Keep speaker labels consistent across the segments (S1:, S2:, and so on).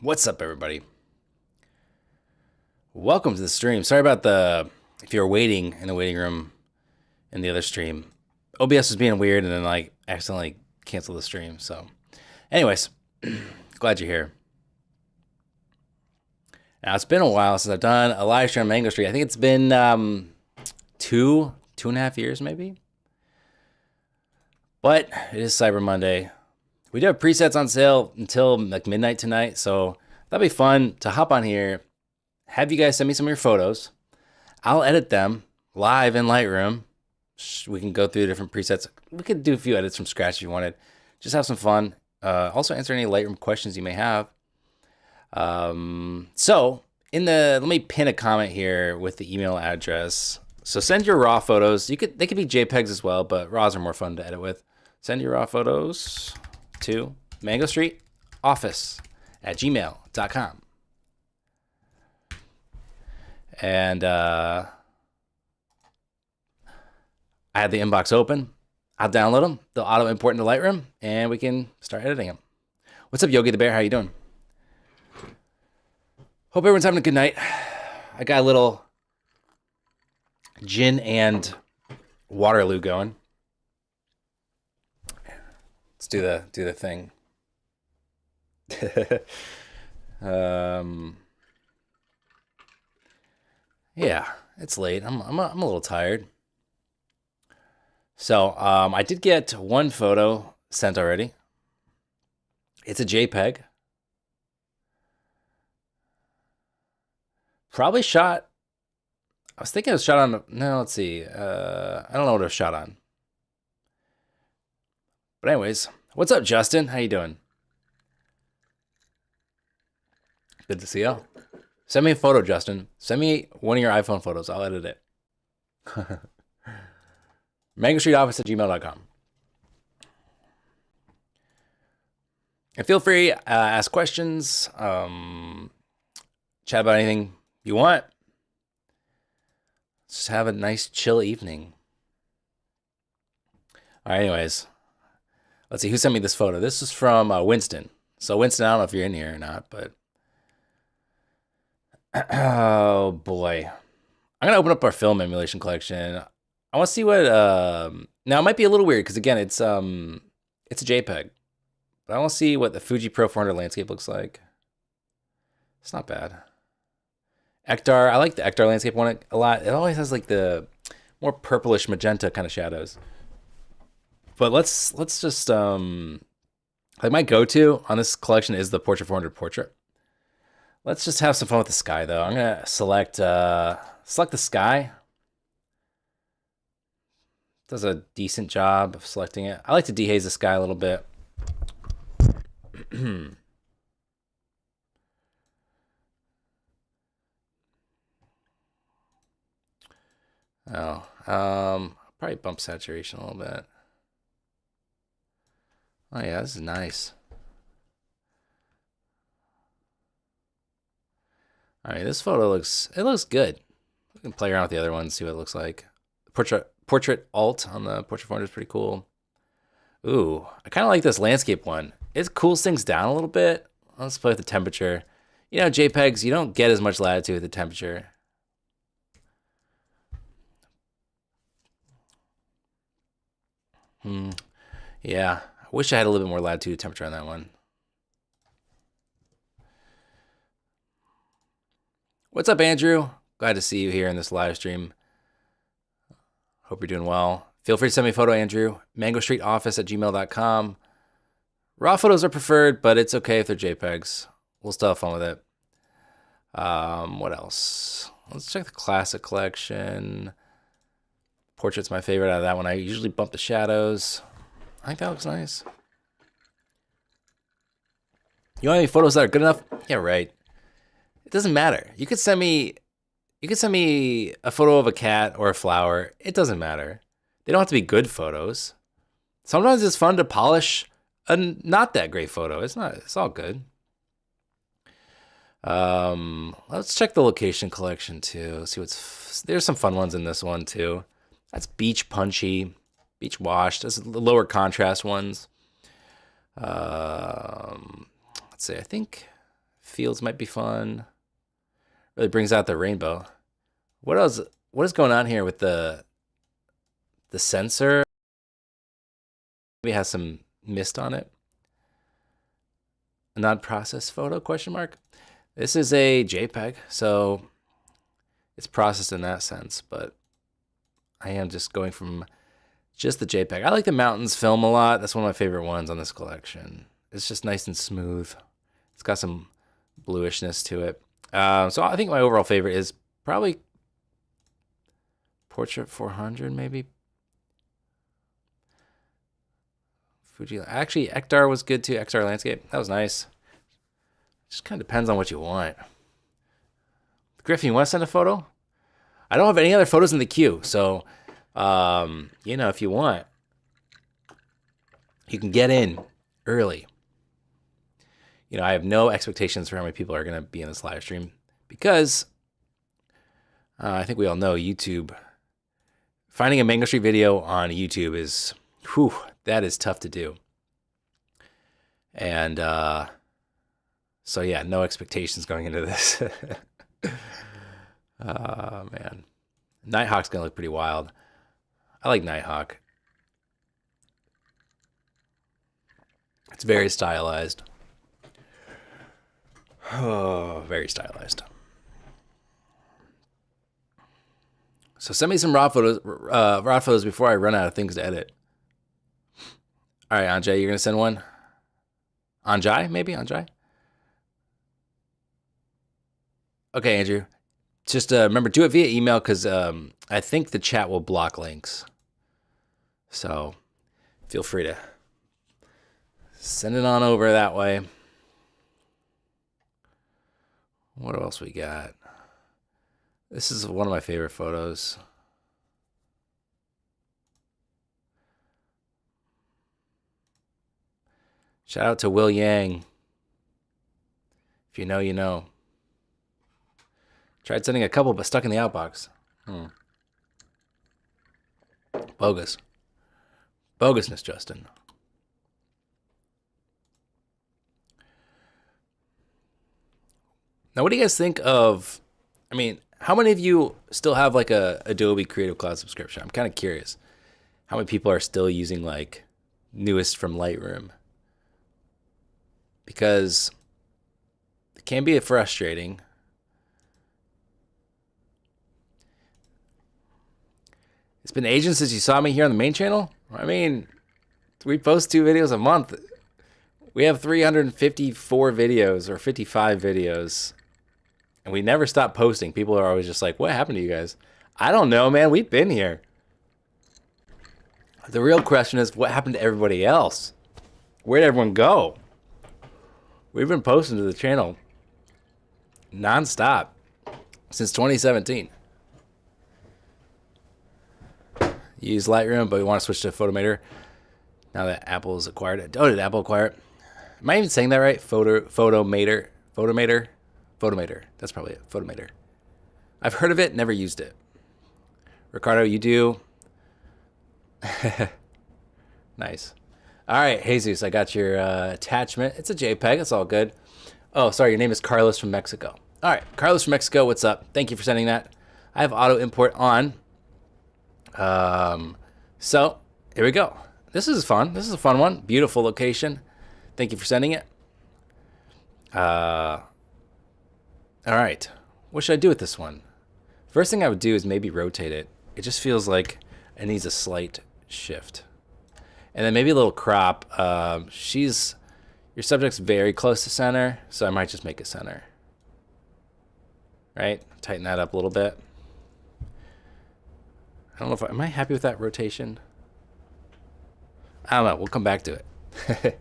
S1: What's up, everybody? Welcome to the stream. Sorry about if you're waiting in the waiting room in the other stream. OBS was being weird and then accidentally canceled the stream. So anyways, glad you're here. Now it's been a while since I've done a live stream on Mango Street. I think it's been two and a half years maybe. But it is Cyber Monday. We do have presets on sale until like midnight tonight, so that'll be fun to hop on here, have you guys send me some of your photos. I'll edit them live in Lightroom. We can go through different presets. We could do a few edits from scratch if you wanted. Just have some fun. Also answer any Lightroom questions you may have. So let me pin a comment here with the email address. So send your raw photos. They could be JPEGs as well, but raws are more fun to edit with. Send your raw photos to mangostreetoffice@gmail.com. And I have the inbox open. I'll download them. They'll auto import into Lightroom, and we can start editing them. What's up, Yogi the Bear? How you doing? Hope everyone's having a good night. I got a little gin and Waterloo going. Let's do the thing. Yeah, it's late. I'm a little tired. So I did get one photo sent already. It's a JPEG. Probably shot. I was thinking it was shot on. No, let's see. I don't know what it was shot on. But anyways, what's up, Justin? How you doing? Good to see you. Send me a photo, Justin. Send me one of your iPhone photos. I'll edit it. mangostreetoffice@gmail.com. And feel free to ask questions, chat about anything you want. Just have a nice, chill evening. All right, anyways. Let's see, who sent me this photo? This is from Winston. So Winston, I don't know if you're in here or not, but... oh, boy. I'm going to open up our film emulation collection. I want to see what... now, it might be a little weird, because again, it's a JPEG. But I want to see what the Fuji Pro 400 landscape looks like. It's not bad. Ektar, I like the Ektar landscape one a lot. It always has like the more purplish magenta kind of shadows. But let's just like my go-to on this collection is the Portrait 400 portrait. Let's just have some fun with the sky though. I'm gonna select the sky. Does a decent job of selecting it. I like to dehaze the sky a little bit. Probably bump saturation a little bit. Oh yeah, this is nice. All right, this photo looks good. We can play around with the other ones, see what it looks like. Portrait alt on the Portrait 400 is pretty cool. Ooh, I kind of like this landscape one. It cools things down a little bit. Let's play with the temperature. You know, JPEGs, you don't get as much latitude with the temperature. Yeah, I wish I had a little bit more latitude temperature on that one. What's up, Andrew? Glad to see you here in this live stream. Hope you're doing well. Feel free to send me a photo, Andrew. mangostreetoffice@gmail.com. Raw photos are preferred, but it's okay if they're JPEGs. We'll still have fun with it. What else? Let's check the classic collection. Portrait's my favorite out of that one. I usually bump the shadows. I think that looks nice. You want any photos that are good enough? Yeah, right. It doesn't matter. You could send me a photo of a cat or a flower. It doesn't matter. They don't have to be good photos. Sometimes it's fun to polish a not that great photo. It's all good. Let's check the location collection too. See there's some fun ones in this one too. That's beach punchy, beach washed. That's the lower contrast ones. Let's see, I think fields might be fun. Really brings out the rainbow. What else? What is going on here with the sensor? Maybe it has some mist on it. A non-processed photo, question mark? This is a JPEG, so it's processed in that sense, but I am just going from just the JPEG. I like the mountains film a lot. That's one of my favorite ones on this collection. It's just nice and smooth. It's got some bluishness to it. So I think my overall favorite is probably Portrait 400, maybe. Fuji. Actually, Ektar was good too. Ektar Landscape. That was nice. Just kind of depends on what you want. Griffin, you want to send a photo? I don't have any other photos in the queue, so you know, if you want, you can get in early. You know, I have no expectations for how many people are going to be in this live stream because I think we all know YouTube. Finding a Mango Street video on YouTube is, whew, that is tough to do. And so yeah, no expectations going into this. Man. Nighthawk's going to look pretty wild. I like Nighthawk. It's very stylized. Oh, very stylized. So send me some raw photos before I run out of things to edit. All right, Anjay, you're going to send one? Anjay, maybe? Anjay? Okay, Andrew. Just remember, do it via email because I think the chat will block links. So feel free to send it on over that way. What else we got? This is one of my favorite photos. Shout out to Will Yang. If you know, you know. Tried sending a couple, but stuck in the outbox. Bogus. Bogusness, Justin. Now, what do you guys think of, I mean, how many of you still have like a Adobe Creative Cloud subscription? I'm kind of curious. How many people are still using like newest from Lightroom? Because it can be frustrating. It's been ages since you saw me here on the main channel. I mean, we post 2 videos a month. We have 354 videos or 55 videos. And we never stop posting. People are always just like, what happened to you guys? I don't know, man. We've been here. The real question is, what happened to everybody else? Where'd everyone go? We've been posting to the channel nonstop since 2017. You use Lightroom, but we want to switch to Photomator now that Apple has acquired it. Oh, did Apple acquire it? Am I even saying that right? Photomator. That's probably it. Photomator. I've heard of it, never used it. Ricardo, you do? Nice. All right, Jesus, I got your attachment. It's a JPEG. It's all good. Oh, sorry, your name is Carlos from Mexico. All right, Carlos from Mexico, what's up? Thank you for sending that. I have auto import on. So here we go. This is fun. This is a fun one. Beautiful location. Thank you for sending it. All right. What should I do with this one? First thing I would do is maybe rotate it. It just feels like it needs a slight shift. And then maybe a little crop. Your subject's very close to center, so I might just make it center. Right? Tighten that up a little bit. I don't know am I happy with that rotation? I don't know. We'll come back to it.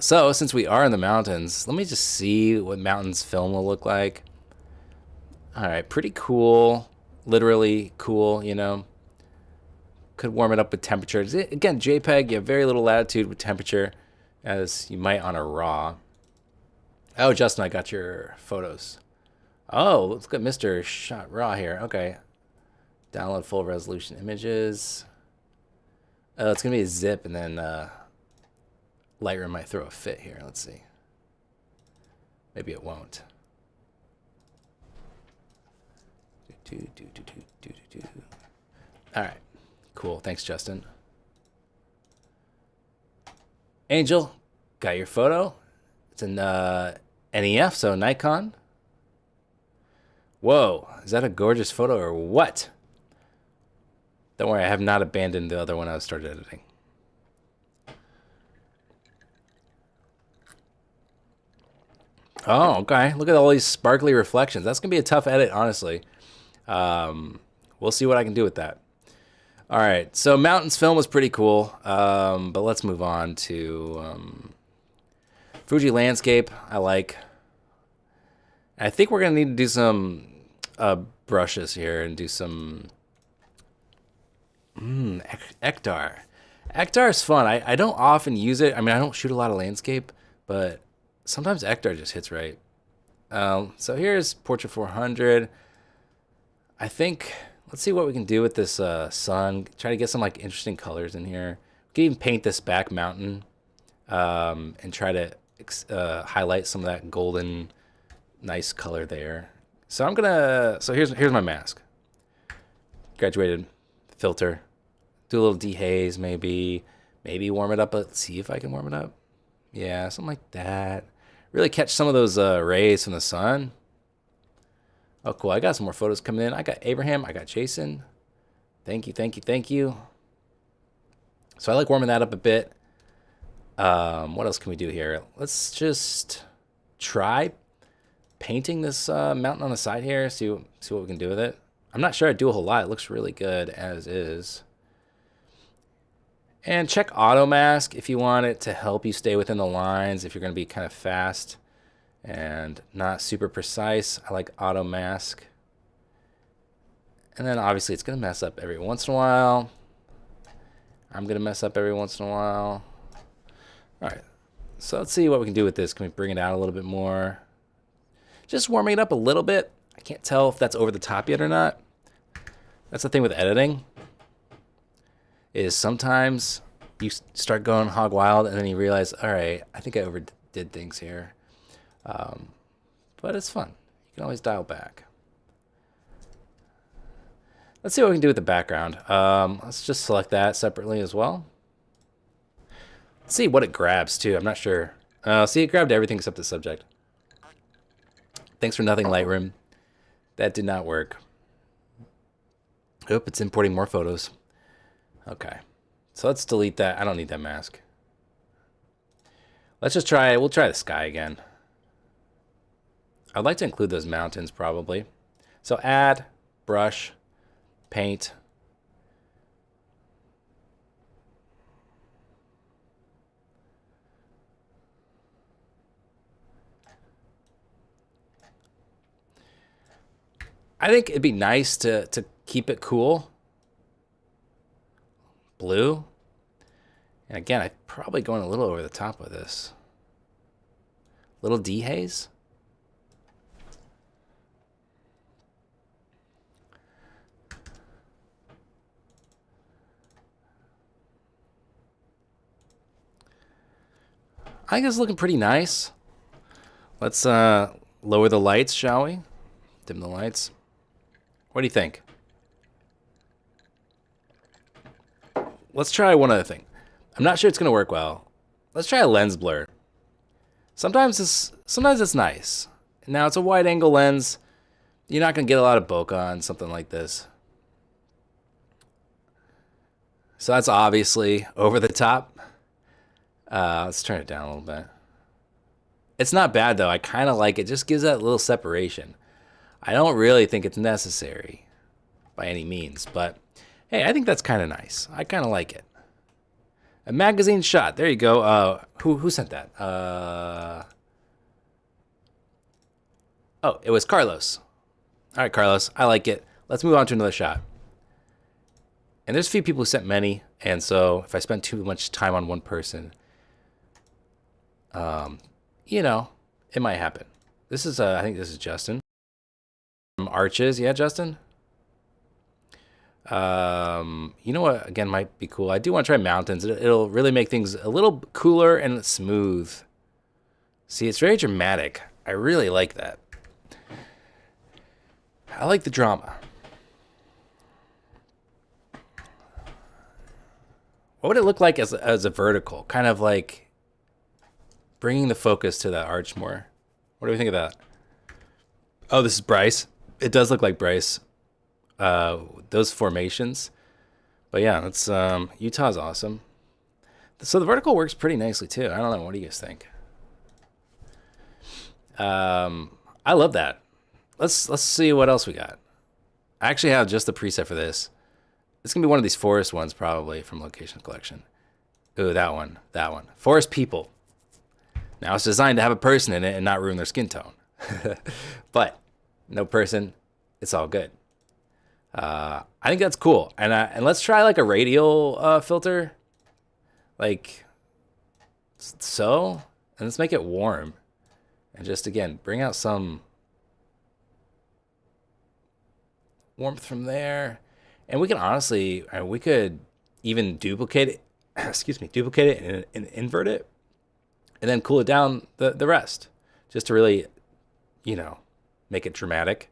S1: So since we are in the mountains, let me just see what mountains film will look like. All right, pretty cool. Literally cool, you know. Could warm it up with temperature. Again, JPEG, you have very little latitude with temperature, as you might on a RAW. Oh, Justin, I got your photos. Oh, let's get Mr. Shot Raw here. Okay. Download full resolution images. It's going to be a zip, and then Lightroom might throw a fit here. Let's see. Maybe it won't. All right, cool. Thanks, Justin. Angel, got your photo. It's an NEF, so Nikon. Whoa, is that a gorgeous photo or what? Don't worry, I have not abandoned the other one I started editing. Oh, okay. Look at all these sparkly reflections. That's going to be a tough edit, honestly. We'll see what I can do with that. All right, so Mountains film was pretty cool, but let's move on to Fuji Landscape. I like. I think we're going to need to do some brushes here and do some Ektar. Ektar is fun. I don't often use it. I mean, I don't shoot a lot of landscape, but sometimes Ektar just hits right. So here's Portrait 400. I think, let's see what we can do with this sun. Try to get some like interesting colors in here. We can even paint this back mountain and try to highlight some of that golden, nice color there. So I'm gonna, so here's my mask. Graduated filter. Do a little dehaze maybe. Maybe warm it up. Let's see if I can warm it up. Yeah, something like that. Really catch some of those rays from the sun. Oh, cool. I got some more photos coming in. I got Abraham. I got Jason. Thank you, thank you, thank you. So I like warming that up a bit. What else can we do here? Let's just try painting this mountain on the side here. See what we can do with it. I'm not sure I'd do a whole lot. It looks really good as is. And check auto mask if you want it to help you stay within the lines if you're going to be kind of fast and not super precise. I like auto mask. And then obviously it's going to mess up every once in a while. I'm going to mess up every once in a while. All right. So let's see what we can do with this. Can we bring it out a little bit more? Just warming it up a little bit. I can't tell if that's over the top yet or not. That's the thing with editing. Is sometimes you start going hog wild and then you realize, all right, I think I overdid things here. But it's fun. You can always dial back. Let's see what we can do with the background. Let's just select that separately as well. Let's see what it grabs too. I'm not sure. See, it grabbed everything except the subject. Thanks for nothing, Lightroom. That did not work. Oop, it's importing more photos. Okay, so let's delete that. I don't need that mask. Let's just try, we'll try the sky again. I'd like to include those mountains probably. So add, brush, paint. I think it'd be nice to keep it cool. Blue. And again, I'm probably going a little over the top with this. Little dehaze. I think it's looking pretty nice. Let's lower the lights, shall we? Dim the lights. What do you think? Let's try one other thing. I'm not sure it's gonna work well. Let's try a lens blur. Sometimes it's nice. Now it's a wide angle lens. You're not gonna get a lot of bokeh on something like this. So that's obviously over the top. Let's turn it down a little bit. It's not bad though. I kind of like it. Just gives that little separation. I don't really think it's necessary by any means, but hey, I think that's kind of nice. I kind of like it. A magazine shot. There you go. Who sent that? Oh, it was Carlos. All right, Carlos. I like it. Let's move on to another shot. And there's a few people who sent many, and so if I spend too much time on one person, you know, it might happen. This is I think this is Justin. Arches, yeah, Justin. You know what, again, might be cool. I do want to try mountains. It'll really make things a little cooler and smooth. See, it's very dramatic. I really like that. I like the drama. What would it look like as a vertical? Kind of like bringing the focus to that arch more. What do we think of that? Oh, this is Bryce. It does look like Bryce. Those formations. But yeah, that's Utah's awesome. So the vertical works pretty nicely too. I don't know. What do you guys think? I love that. Let's see what else we got. I actually have just the preset for this. It's gonna be one of these forest ones probably from Location Collection. Ooh, that one. Forest people. Now it's designed to have a person in it and not ruin their skin tone. But no person, it's all good. I think that's cool. And let's try like a radial filter. Like so. And let's make it warm. And just again, bring out some warmth from there. And we can honestly, we could even duplicate it, duplicate it and invert it. And then cool it down the rest. Just to really, make it dramatic.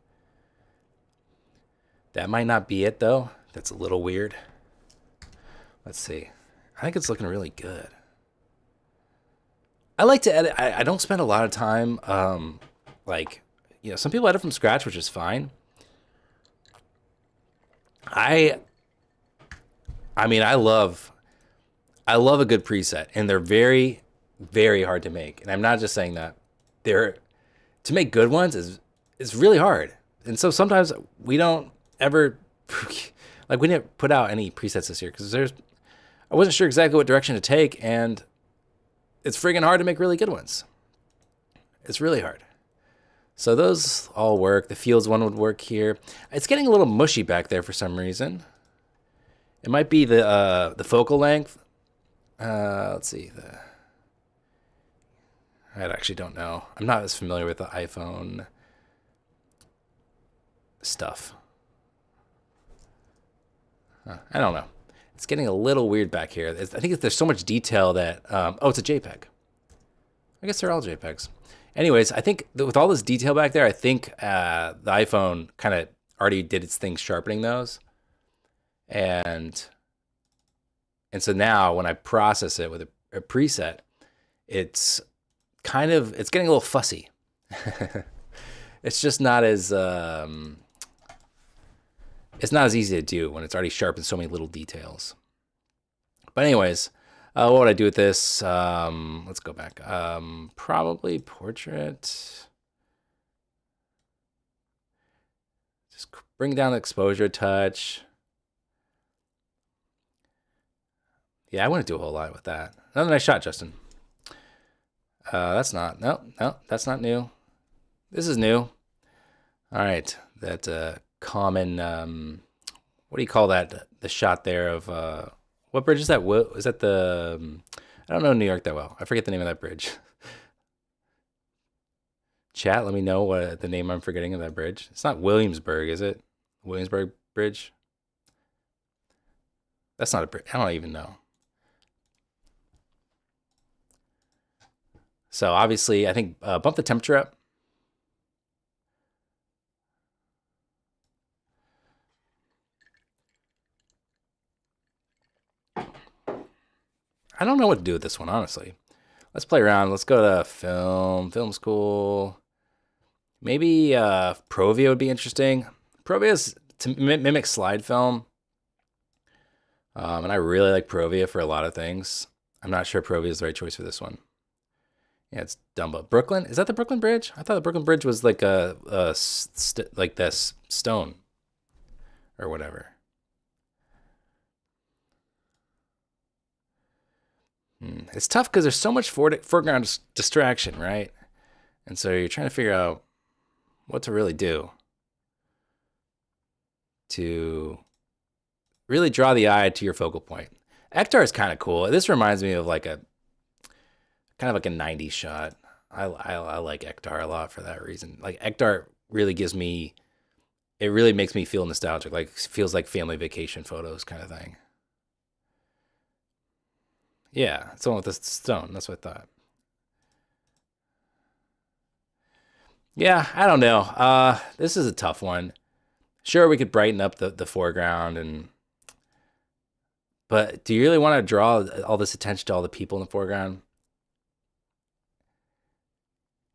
S1: That might not be it though. That's a little weird. Let's see. I think it's looking really good. I like to edit. I don't spend a lot of time. Some people edit from scratch, which is fine. I love a good preset, and they're very, very hard to make. And I'm not just saying that. To make good ones is really hard. And so sometimes we don't ever we didn't put out any presets this year because I wasn't sure exactly what direction to take, and it's friggin' hard to make really good ones. It's really hard. So those all work. The fields one would work here. It's getting a little mushy back there for some reason. It might be the focal length. Let's see. I actually don't know. I'm not as familiar with the iPhone stuff. I don't know. It's getting a little weird back here. I think there's so much detail that... it's a JPEG. I guess they're all JPEGs. Anyways, I think with all this detail back there, I think the iPhone kind of already did its thing sharpening those. And so now when I process it with a preset, it's getting a little fussy. It's just not as... it's not as easy to do when it's already sharpened so many little details. But anyways, what would I do with this? Let's go back. Probably portrait. Just bring down the exposure a touch. Yeah, I wouldn't do a whole lot with that. Another nice shot, Justin. That's not. No, that's not new. This is new. All right, that common. What do you call that? The shot there of what bridge is that? Is that the? I don't know New York that well. I forget the name of that bridge. Chat, let me know what the name I'm forgetting of that bridge. It's not Williamsburg, is it? Williamsburg Bridge. That's not a bridge. I don't even know. So obviously, I think bump the temperature up. I don't know what to do with this one, honestly. Let's play around. Let's go to film school. Maybe Provia would be interesting. Provia is to mimic slide film. And I really like Provia for a lot of things. I'm not sure Provia is the right choice for this one. Yeah, it's Dumbo. Brooklyn? Is that the Brooklyn Bridge? I thought the Brooklyn Bridge was like like this stone or whatever. It's tough because there's so much foreground distraction, right? And so you're trying to figure out what to really do to really draw the eye to your focal point. Ektar is kind of cool. This reminds me of like a kind of like a 90s shot. I like Ektar a lot for that reason. Like Ektar really it really makes me feel nostalgic. Like feels like family vacation photos kind of thing. Yeah, it's the one with the stone. That's what I thought. Yeah, I don't know. This is a tough one. Sure, we could brighten up the foreground, but do you really want to draw all this attention to all the people in the foreground?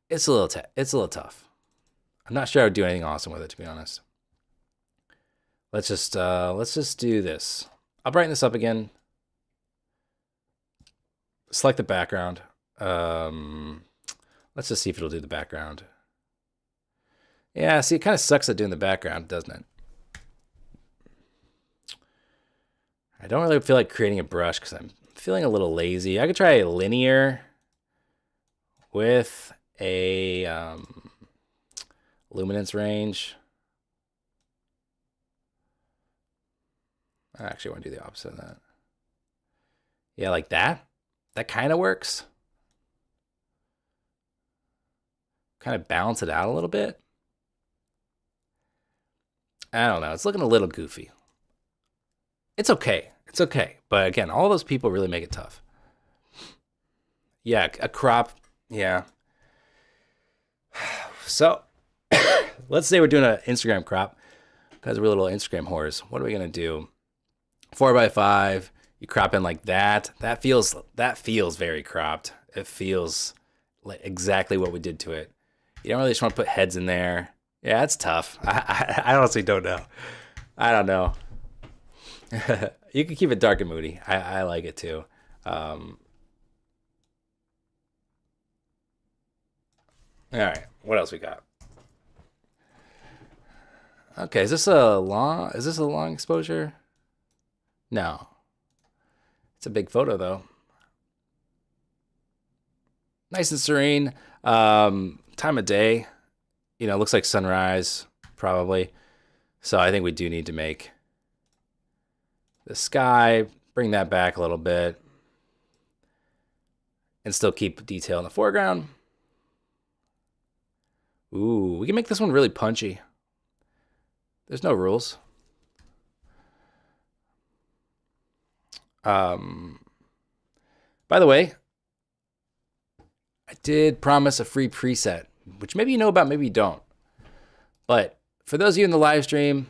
S1: It's a little tough. I'm not sure I would do anything awesome with it, to be honest. Let's just do this. I'll brighten this up again. Select the background. Let's just see if it'll do the background. Yeah, see, it kind of sucks at doing the background, doesn't it? I don't really feel like creating a brush because I'm feeling a little lazy. I could try a linear with a luminance range. I actually want to do the opposite of that. Yeah, like that. That kind of works. Kind of balance it out a little bit. I don't know. It's looking a little goofy. It's okay. It's okay. But again, all those people really make it tough. Yeah, a crop. Yeah. So let's say we're doing an Instagram crop because we're little Instagram whores. What are we going to do? 4x5. You crop in like that. That feels very cropped. It feels like exactly what we did to it. You don't really just want to put heads in there. Yeah, it's tough. I honestly don't know. I don't know. You can keep it dark and moody. I like it too. All right, what else we got? Okay, is this a long exposure? No. It's a big photo though. Nice and serene. Time of day. You know, it looks like sunrise, probably. So I think we do need to make the sky, bring that back a little bit, and still keep detail in the foreground. Ooh, we can make this one really punchy. There's no rules. By the way, I did promise a free preset, which maybe you know about, maybe you don't. But for those of you in the live stream,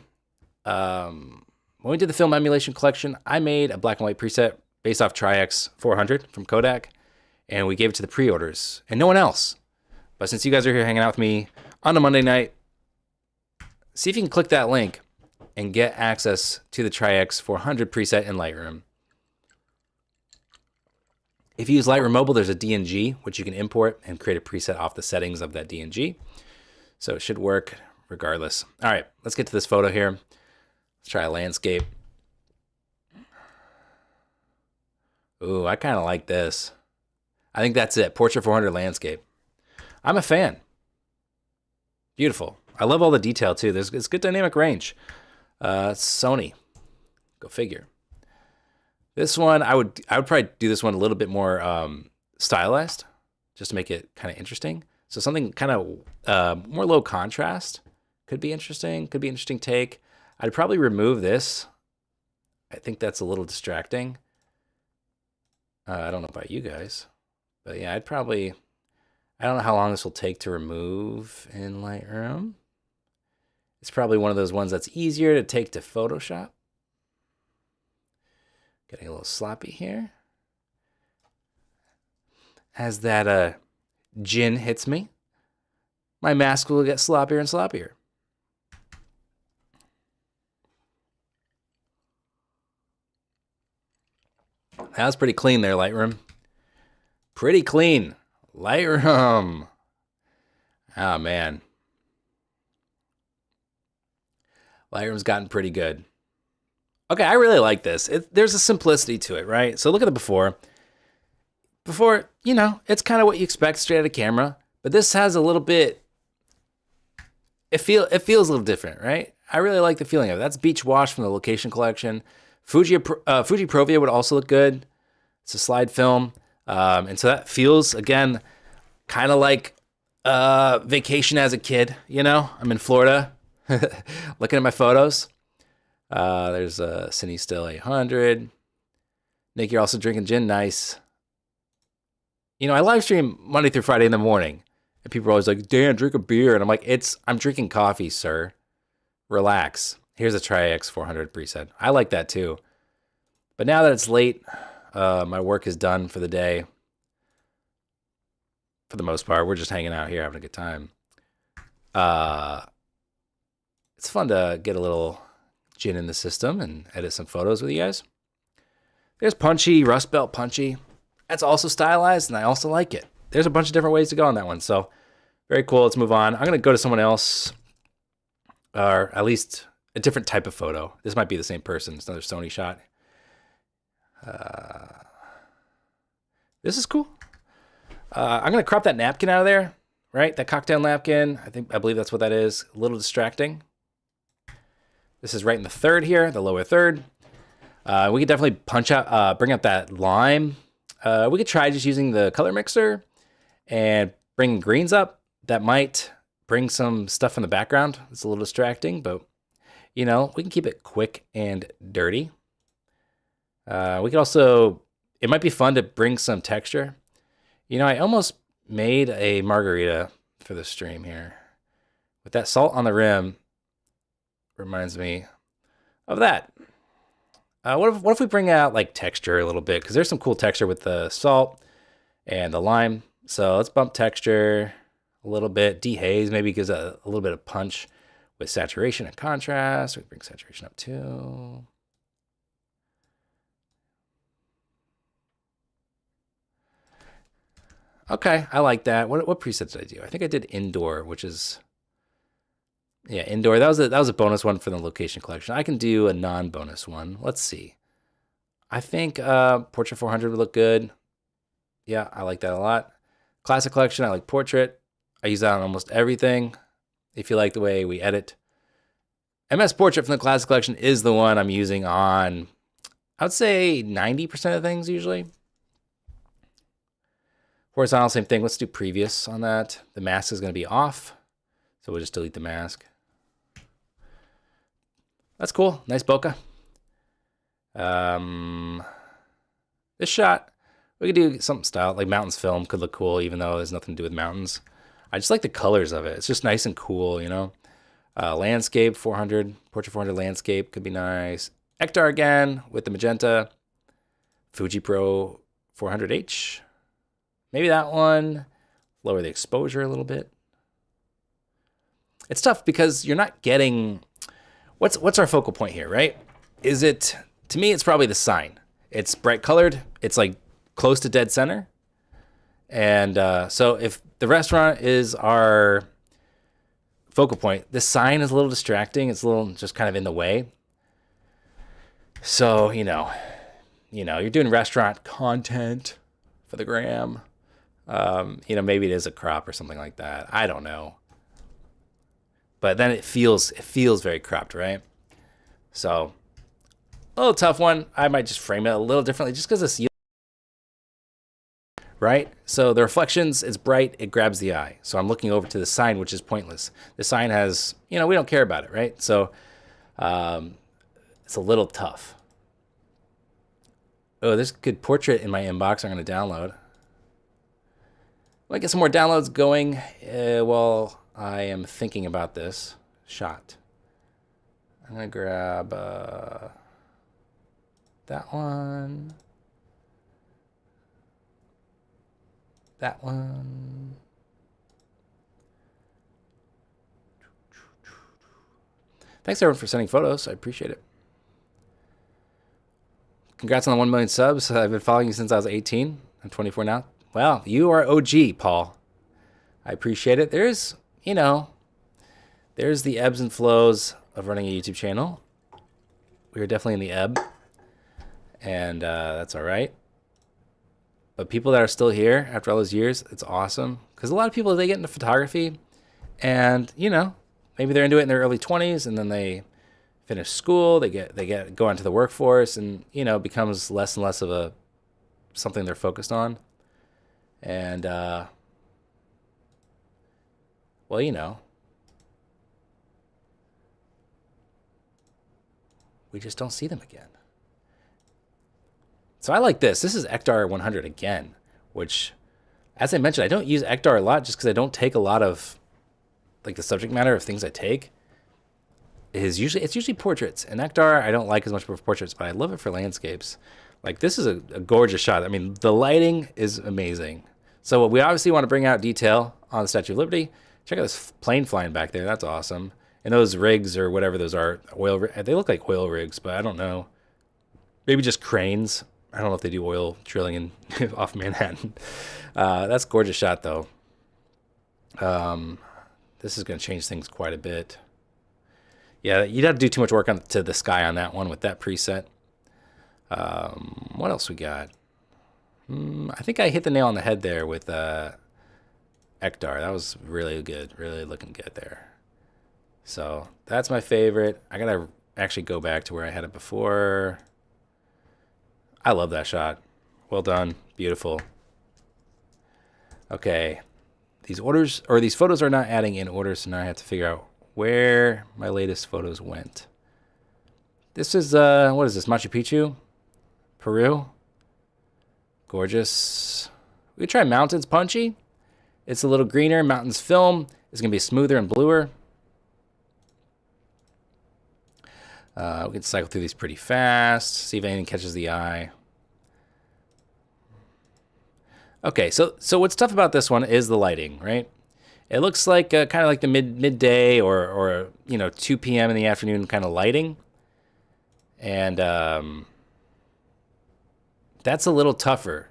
S1: when we did the film emulation collection, I made a black and white preset based off Tri-X 400 from Kodak, and we gave it to the pre-orders, and no one else. But since you guys are here hanging out with me on a Monday night, see if you can click that link and get access to the Tri-X 400 preset in Lightroom. If you use Lightroom Mobile, there's a DNG, which you can import and create a preset off the settings of that DNG. So it should work regardless. All right, let's get to this photo here. Let's try a landscape. Ooh, I kind of like this. I think that's it. Portrait 400 landscape. I'm a fan. Beautiful. I love all the detail too. It's good dynamic range. Sony. Go figure. This one, I would probably do this one a little bit more stylized, just to make it kind of interesting. So something kind of more low contrast could be interesting. Could be an interesting take. I'd probably remove this. I think that's a little distracting. I don't know about you guys, but yeah, I don't know how long this will take to remove in Lightroom. It's probably one of those ones that's easier to take to Photoshop. Getting a little sloppy here. As that gin hits me, my mask will get sloppier and sloppier. That was pretty clean there, Lightroom. Pretty clean. Lightroom. Oh, man. Lightroom's gotten pretty good. Okay, I really like this. There's a simplicity to it, right? So look at the before. Before, you know, it's kind of what you expect straight out of camera, but this has a little bit, it feels a little different, right? I really like the feeling of it. That's Beach Wash from the Location Collection. Fuji Provia would also look good. It's a slide film. And so that feels, again, kind of like vacation as a kid, you know? I'm in Florida looking at my photos. There's a Cine Still 800. Nick, you're also drinking gin. Nice. You know, I live stream Monday through Friday in the morning. And people are always like, Dan, drink a beer. And I'm like, I'm drinking coffee, sir. Relax. Here's a Tri-X 400 preset. I like that too. But now that it's late, my work is done for the day. For the most part, we're just hanging out here having a good time. It's fun to get a little gin in the system and edit some photos with you guys. There's Punchy, Rust Belt Punchy. That's also stylized, and I also like it. There's a bunch of different ways to go on that one. So very cool. Let's move on. I'm going to go to someone else, or at least a different type of photo. This might be the same person. It's another Sony shot. This is cool. I'm going to crop that napkin out of there, right? That cocktail napkin. I believe that's what that is. A little distracting. This is right in the third here, the lower third. We could definitely bring out that lime. We could try just using the color mixer and bring greens up. That might bring some stuff in the background. It's a little distracting, but you know, we can keep it quick and dirty. We could also, it might be fun to bring some texture. You know, I almost made a margarita for the stream here. With that salt on the rim, reminds me of that. What if we bring out like texture a little bit? Because there's some cool texture with the salt and the lime. So let's bump texture a little bit. Dehaze maybe gives a little bit of punch with saturation and contrast. We bring saturation up too. Okay, I like that. What presets did I do? I think I did indoor, which is, yeah, indoor. That was a bonus one for the location collection. I can do a non-bonus one. Let's see. I think Portrait 400 would look good. Yeah, I like that a lot. Classic collection, I like Portrait. I use that on almost everything. If you like the way we edit. MS Portrait from the Classic collection is the one I'm using on, I would say 90% of things usually. Horizontal, same thing. Let's do previous on that. The mask is going to be off, so we'll just delete the mask. That's cool. Nice bokeh. This shot, we could do something style, like mountains film could look cool, even though it has nothing to do with mountains. I just like the colors of it. It's just nice and cool, you know? Landscape 400, Portrait 400 landscape could be nice. Ektar again with the magenta. Fuji Pro 400H. Maybe that one. Lower the exposure a little bit. It's tough because you're not getting, what's our focal point here, right? Is it, to me, it's probably the sign. It's bright colored. It's like close to dead center. And so if the restaurant is our focal point, the sign is a little distracting. It's a little just kind of in the way. So, you know, you're doing restaurant content for the gram. You know, maybe it is a crop or something like that. I don't know. But then it feels very cropped, right? So a little tough one. I might just frame it a little differently just because it's, right? So the reflections, it's bright, it grabs the eye. So I'm looking over to the sign, which is pointless. The sign has, you know, we don't care about it, right? So it's a little tough. Oh, there's a good portrait in my inbox I'm going to download. Might get some more downloads going while I am thinking about this shot. I'm going to grab that one. That one. Thanks everyone for sending photos. I appreciate it. Congrats on the 1 million subs. I've been following you since I was 18. I'm 24 now. Wow, you are OG, Paul. I appreciate it. There's, you know, there's the ebbs and flows of running a YouTube channel. We are definitely in the ebb, and that's all right. But people that are still here after all those years, it's awesome. Because a lot of people, they get into photography, and, you know, maybe they're into it in their early 20s, and then they finish school, they go into the workforce, and, you know, it becomes less and less of something they're focused on. And, well, you know, we just don't see them again. So I like this. This is Ektar 100 again, which As I mentioned, I don't use Ektar a lot just because I don't take a lot of, like, the subject matter of things I take. It's usually portraits. And Ektar I don't like as much for portraits, but I love it for landscapes. Like, this is a gorgeous shot. I mean, the lighting is amazing. So we obviously want to bring out detail on the Statue of Liberty. Check out this plane flying back there. That's awesome. And those rigs or whatever those are, they look like oil rigs, but I don't know. Maybe just cranes. I don't know if they do oil drilling in off Manhattan. That's a gorgeous shot, though. This is going to change things quite a bit. Yeah, you'd have to do too much work to the sky on that one with that preset. What else we got? I think I hit the nail on the head there with Ektar. That was really good, really looking good there. So that's my favorite. I gotta actually go back to where I had it before. I love that shot. Well done, beautiful. Okay, these photos are not adding in order, so now I have to figure out where my latest photos went. This is what is this, Machu Picchu, Peru? Gorgeous. We try mountains, punchy. It's a little greener. Mountains film is gonna be smoother and bluer. We can cycle through these pretty fast, see if anything catches the eye. Okay, so what's tough about this one is the lighting, right? It looks like kind of like the midday or 2 p.m. in the afternoon kind of lighting, and that's a little tougher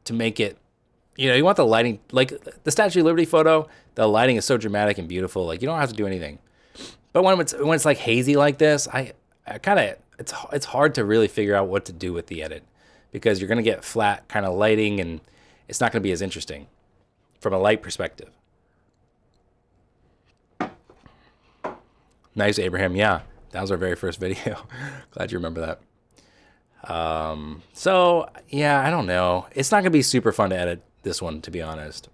S1: to make it. You want the lighting, like the Statue of Liberty photo. The lighting is so dramatic and beautiful, like you don't have to do anything. But when it's like hazy like this, it's hard to really figure out what to do with the edit, because you're gonna get flat kind of lighting and it's not gonna be as interesting from a light perspective. Nice, Abraham. Yeah, that was our very first video. Glad you remember that. So yeah, I don't know. It's not gonna be super fun to edit this one, to be honest,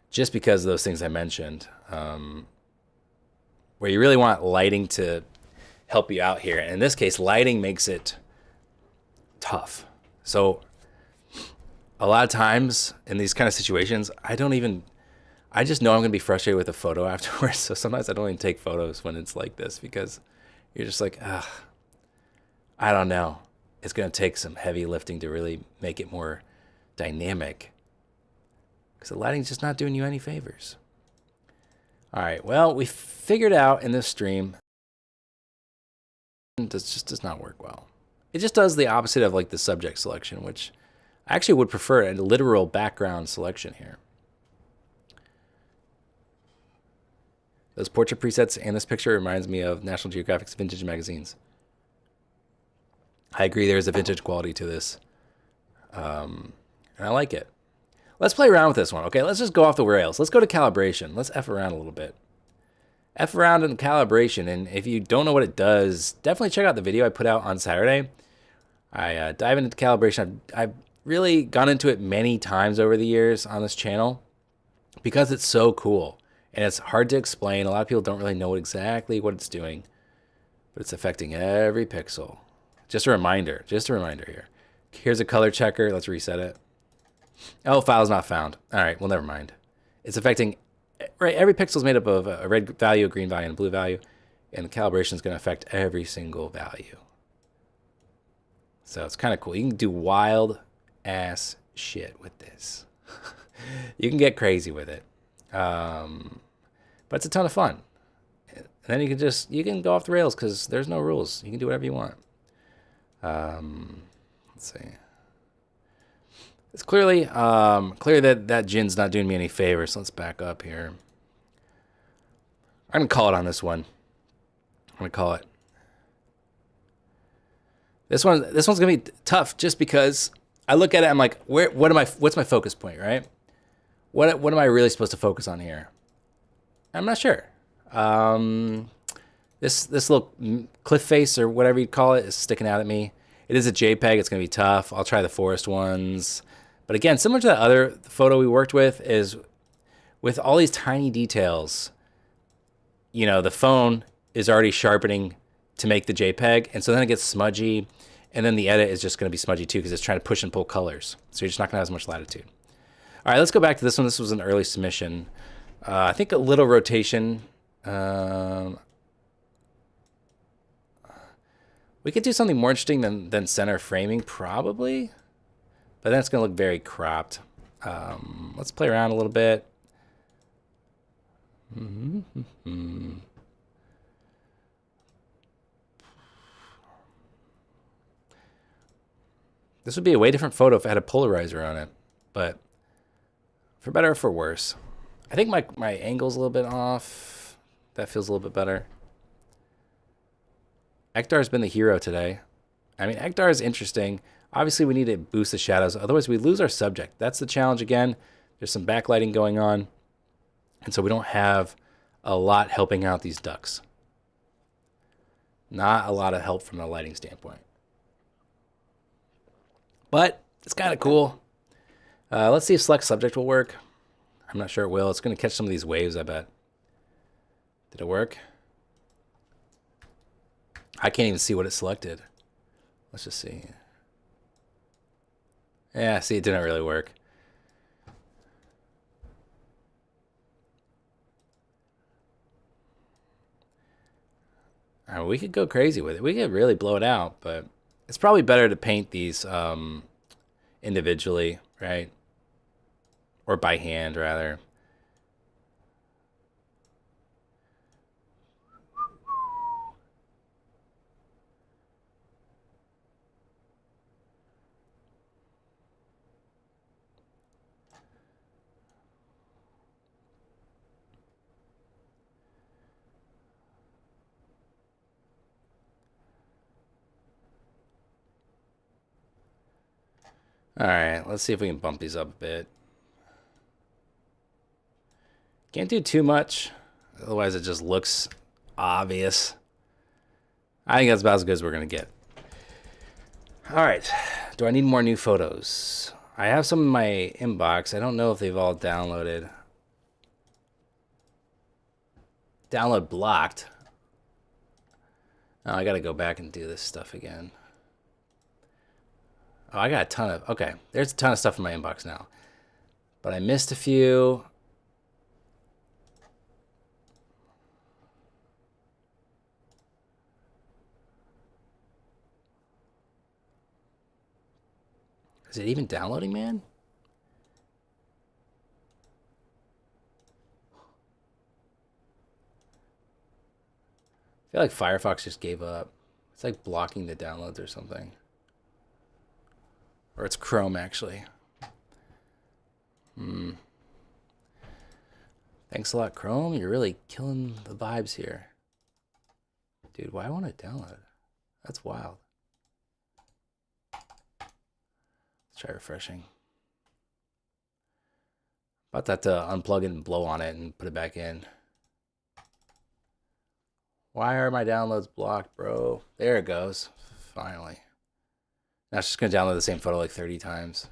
S1: just because of those things I mentioned, where you really want lighting to help you out here. And in this case, lighting makes it tough. So a lot of times in these kind of situations, I just know I'm gonna be frustrated with the photo afterwards. So sometimes I don't even take photos when it's like this, because you're just like, I don't know. It's gonna take some heavy lifting to really make it more dynamic, because the lighting's just not doing you any favors. All right, well, we figured out in this stream, this just does not work well. It just does the opposite of like the subject selection, which I actually would prefer a literal background selection here. Those portrait presets and this picture reminds me of National Geographic's vintage magazines. I agree, there's a vintage quality to this. And I like it. Let's play around with this one. Okay, let's just go off the rails. Let's go to calibration. Let's F around a little bit. F around in calibration, and if you don't know what it does, definitely check out the video I put out on Saturday. I dive into calibration. I've really gone into it many times over the years on this channel because it's so cool. And it's hard to explain. A lot of people don't really know exactly what it's doing, but it's affecting every pixel. Just a reminder here. Here's a color checker. Let's reset it. Oh, file's not found. All right, well, never mind. It's affecting, right? Every pixel is made up of a red value, a green value, and a blue value, and the calibration is going to affect every single value. So it's kind of cool. You can do wild ass shit with this. You can get crazy with it. But it's a ton of fun. And then you can go off the rails because there's no rules. You can do whatever you want. Let's see. It's clearly clear that gin's not doing me any favors. So let's back up here. I'm gonna call it on this one. I'm gonna call it. This one's gonna be tough just because I look at it. I'm like, what's my focus point, right? What am I really supposed to focus on here? I'm not sure. This little cliff face or whatever you call it is sticking out at me. It is a JPEG. It's going to be tough. I'll try the forest ones. But again, similar to that other photo we worked with, is with all these tiny details, the phone is already sharpening to make the JPEG. And so then it gets smudgy. And then the edit is just going to be smudgy too because it's trying to push and pull colors. So you're just not going to have as much latitude. All right, let's go back to this one. This was an early submission. I think a little rotation. We could do something more interesting than center framing, probably. But then it's going to look very cropped. Let's play around a little bit. This would be a way different photo if it had a polarizer on it. But for better or for worse. I think my angle's a little bit off. That feels a little bit better. Ektar's been the hero today. I mean, Ektar is interesting. Obviously, we need to boost the shadows. Otherwise, we lose our subject. That's the challenge again. There's some backlighting going on. And so we don't have a lot helping out these ducks. Not a lot of help from a lighting standpoint. But it's kind of cool. Let's see if select subject will work. I'm not sure it will. It's going to catch some of these waves, I bet. Did it work? I can't even see what it selected. Let's just see. Yeah, see, it didn't really work. We could go crazy with it. We could really blow it out, but it's probably better to paint these individually, right? Or by hand, rather. All right, let's see if we can bump these up a bit. Can't do too much, otherwise it just looks obvious. I think that's about as good as we're gonna get. All right, do I need more new photos? I have some in my inbox. I don't know if they've all downloaded. Download blocked. Oh, I gotta go back and do this stuff again. Oh, I got a ton of, okay, there's a ton of stuff in my inbox now. But I missed a few. Is it even downloading, man? I feel like Firefox just gave up. It's like blocking the downloads or something. Or it's Chrome, actually. Thanks a lot, Chrome. You're really killing the vibes here. Dude, why won't it download? That's wild. Let's try refreshing. About that to unplug it and blow on it and put it back in. Why are my downloads blocked, bro? There it goes. Finally. Now it's just going to download the same photo like 30 times.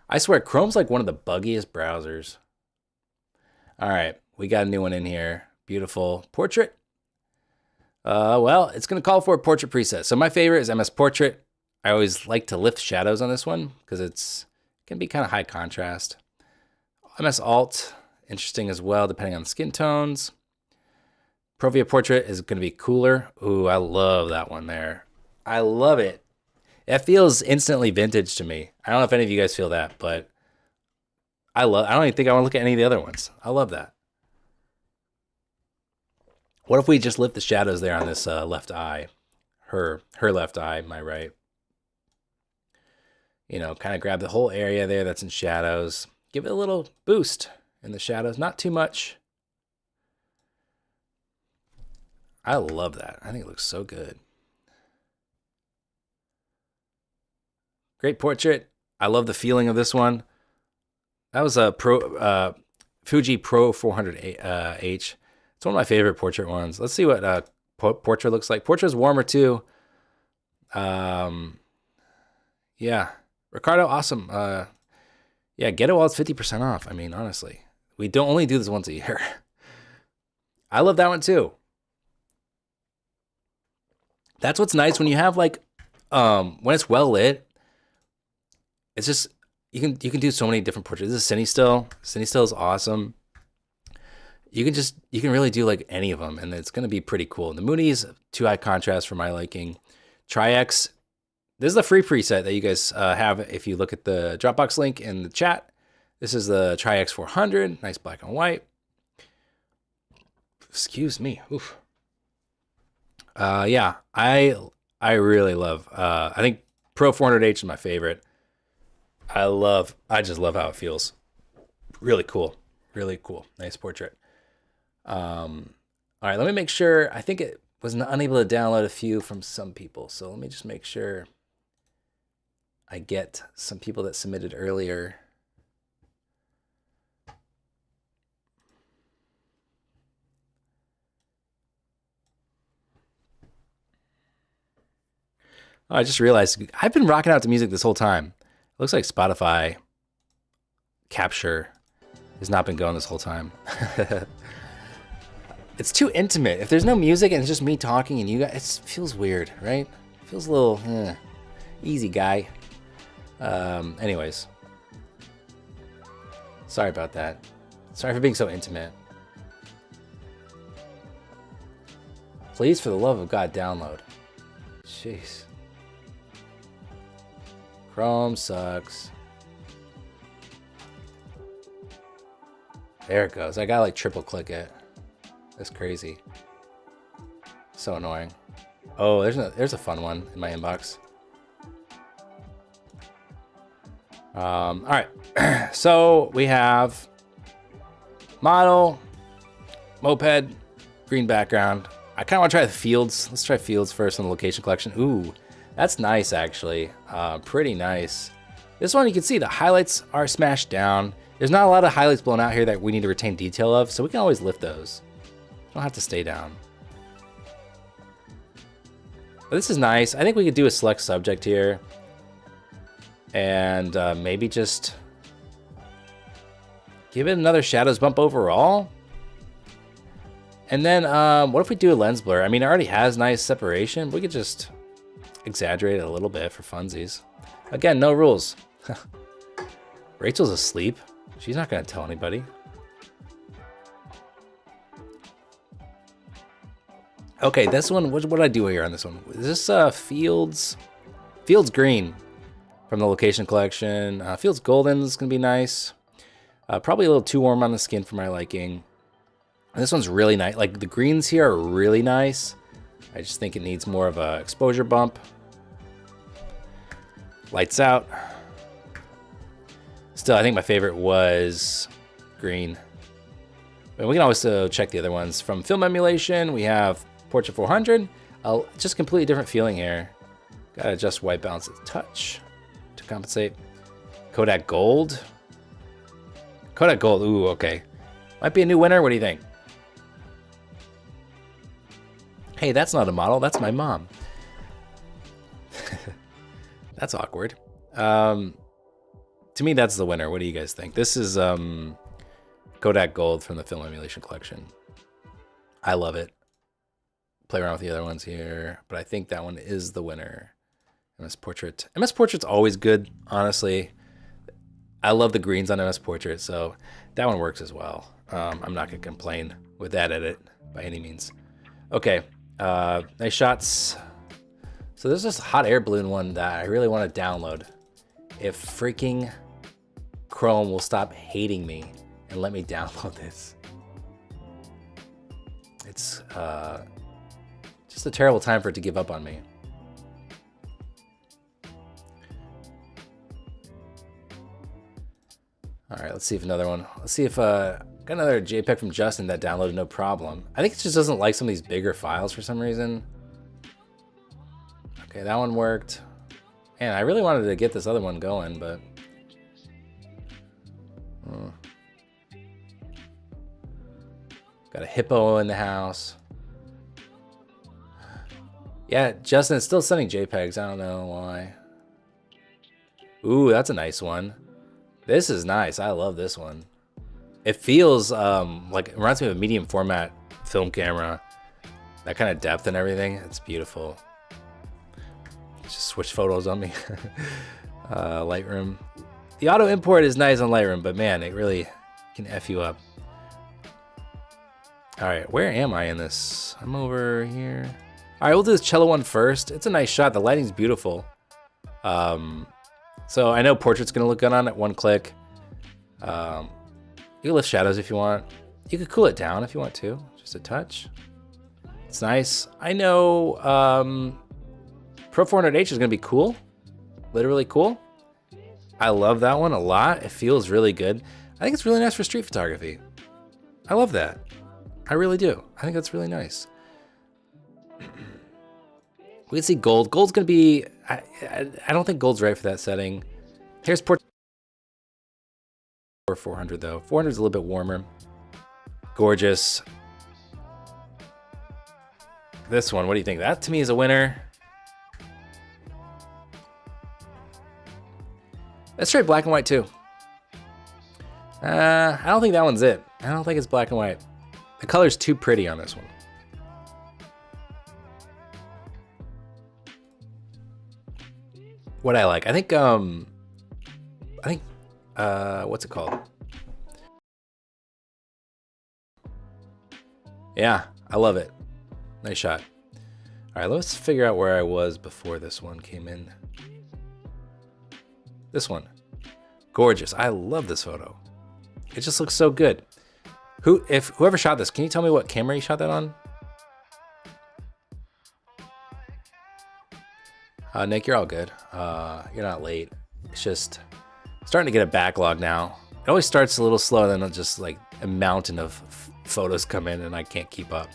S1: I swear, Chrome's like one of the buggiest browsers. All right, we got a new one in here. Beautiful. Portrait. Well, it's going to call for a portrait preset. So my favorite is MS Portrait. I always like to lift shadows on this one because it can be kind of high contrast. MS Alt, interesting as well, depending on the skin tones. Provia Portrait is going to be cooler. Ooh, I love that one there. I love it. It feels instantly vintage to me. I don't know if any of you guys feel that, but I don't even think I want to look at any of the other ones. I love that. What if we just lift the shadows there on this left eye? Her left eye, my right. You know, kind of grab the whole area there that's in shadows. Give it a little boost in the shadows. Not too much. I love that. I think it looks so good. Great portrait. I love the feeling of this one. That was a Fuji Pro 400H. It's one of my favorite portrait ones. Let's see what portrait looks like. Portrait's warmer too. Yeah. Ricardo, awesome. Yeah, get it while it's 50% off. I mean, honestly. We don't only do this once a year. I love that one too. That's what's nice when you have like, when it's well lit, it's just you can do so many different portraits. This is cine still. Cine still is awesome. You can really do like any of them, and it's gonna be pretty cool. The Moonies, too high contrast for my liking. Tri-X, this is the free preset that you guys have if you look at the Dropbox link in the chat. This is the Tri-X 400, nice black and white. Excuse me. Oof. Yeah, I really love. I think Pro 400H is my favorite. I just love how it feels. Really cool. Really cool. Nice portrait. All right, let me make sure. I think it was unable to download a few from some people. So let me just make sure I get some people that submitted earlier. Oh, I just realized I've been rocking out to music this whole time. It looks like Spotify capture has not been going this whole time. It's too intimate. If there's no music and it's just me talking and you guys, it feels weird, right? It feels a little easy guy. Anyways. Sorry about that. Sorry for being so intimate. Please, for the love of God, download. Jeez. Chrome sucks. There it goes. I gotta like triple click it. That's crazy. So annoying. Oh, there's a fun one in my inbox. All right. So we have model, moped, green background. I kind of want to try the fields. Let's try fields first on the location collection. Ooh, that's nice actually. Pretty nice. This one you can see the highlights are smashed down. There's not a lot of highlights blown out here that we need to retain detail of, so we can always lift those. Don't have to stay down. But this is nice. I think we could do a select subject here. And maybe just give it another shadows bump overall. And then what if we do a lens blur? I mean, it already has nice separation. We could just exaggerate it a little bit for funsies. Again, no rules. Rachel's asleep. She's not going to tell anybody. Okay, this one, what did I do here on this one? Is this Fields Green from the location collection? Fields Golden is going to be nice. Probably a little too warm on the skin for my liking. And this one's really nice. Like the greens here are really nice. I just think it needs more of a exposure bump. Lights out. Still, I think my favorite was green. But we can always check the other ones. From film emulation, we have Portrait 400. Just completely different feeling here. Gotta adjust white balance a touch to compensate. Kodak Gold. Kodak Gold, ooh, okay. Might be a new winner, what do you think? Hey, that's not a model, that's my mom. That's awkward. To me, that's the winner. What do you guys think? This is Kodak Gold from the film emulation collection. I love it. Play around with the other ones here, but I think that one is the winner. MS Portrait. MS Portrait's always good, honestly. I love the greens on MS Portrait, so that one works as well. I'm not gonna complain with that edit by any means. Okay, nice shots. So there's this hot air balloon one that I really want to download. If freaking Chrome will stop hating me and let me download this. It's just a terrible time for it to give up on me. All right, let's see if another one. Let's see if got another JPEG from Justin that downloaded no problem. I think it just doesn't like some of these bigger files for some reason. Okay, that one worked. Man, I really wanted to get this other one going, but got a hippo in the house. Yeah, Justin, it's still sending JPEGs. I don't know why. Ooh, that's a nice one. This is nice. I love this one. It feels like it reminds me of a medium format film camera. That kind of depth and everything. It's beautiful. Just switch photos on me. Lightroom. The auto import is nice on Lightroom, but man, it really can F you up. All right, where am I in this? I'm over here. All right, we'll do this cello one first. It's a nice shot. The lighting's beautiful. So I know portrait's gonna look good on it, one click. You can lift shadows if you want. You could cool it down if you want to, just a touch. It's nice. I know Pro 400H is gonna be cool, literally cool. I love that one a lot. It feels really good. I think it's really nice for street photography. I love that. I really do. I think that's really nice. We can see gold. Gold's gonna be, I don't think gold's right for that setting. Here's portrait for 400 though. 400 is a little bit warmer. Gorgeous. This one, what do you think? That to me is a winner. Let's try black and white too. I don't think that one's it. I don't think it's black and white. The color's too pretty on this one. What I like, I think what's it called? Yeah, I love it. Nice shot. All right, let's figure out where I was before this one came in. This one, gorgeous. I love this photo. It just looks so good. Whoever shot this, can you tell me what camera you shot that on? Nick, you're all good. You're not late. It's just starting to get a backlog now. It always starts a little slow, then just like a mountain of photos come in and I can't keep up.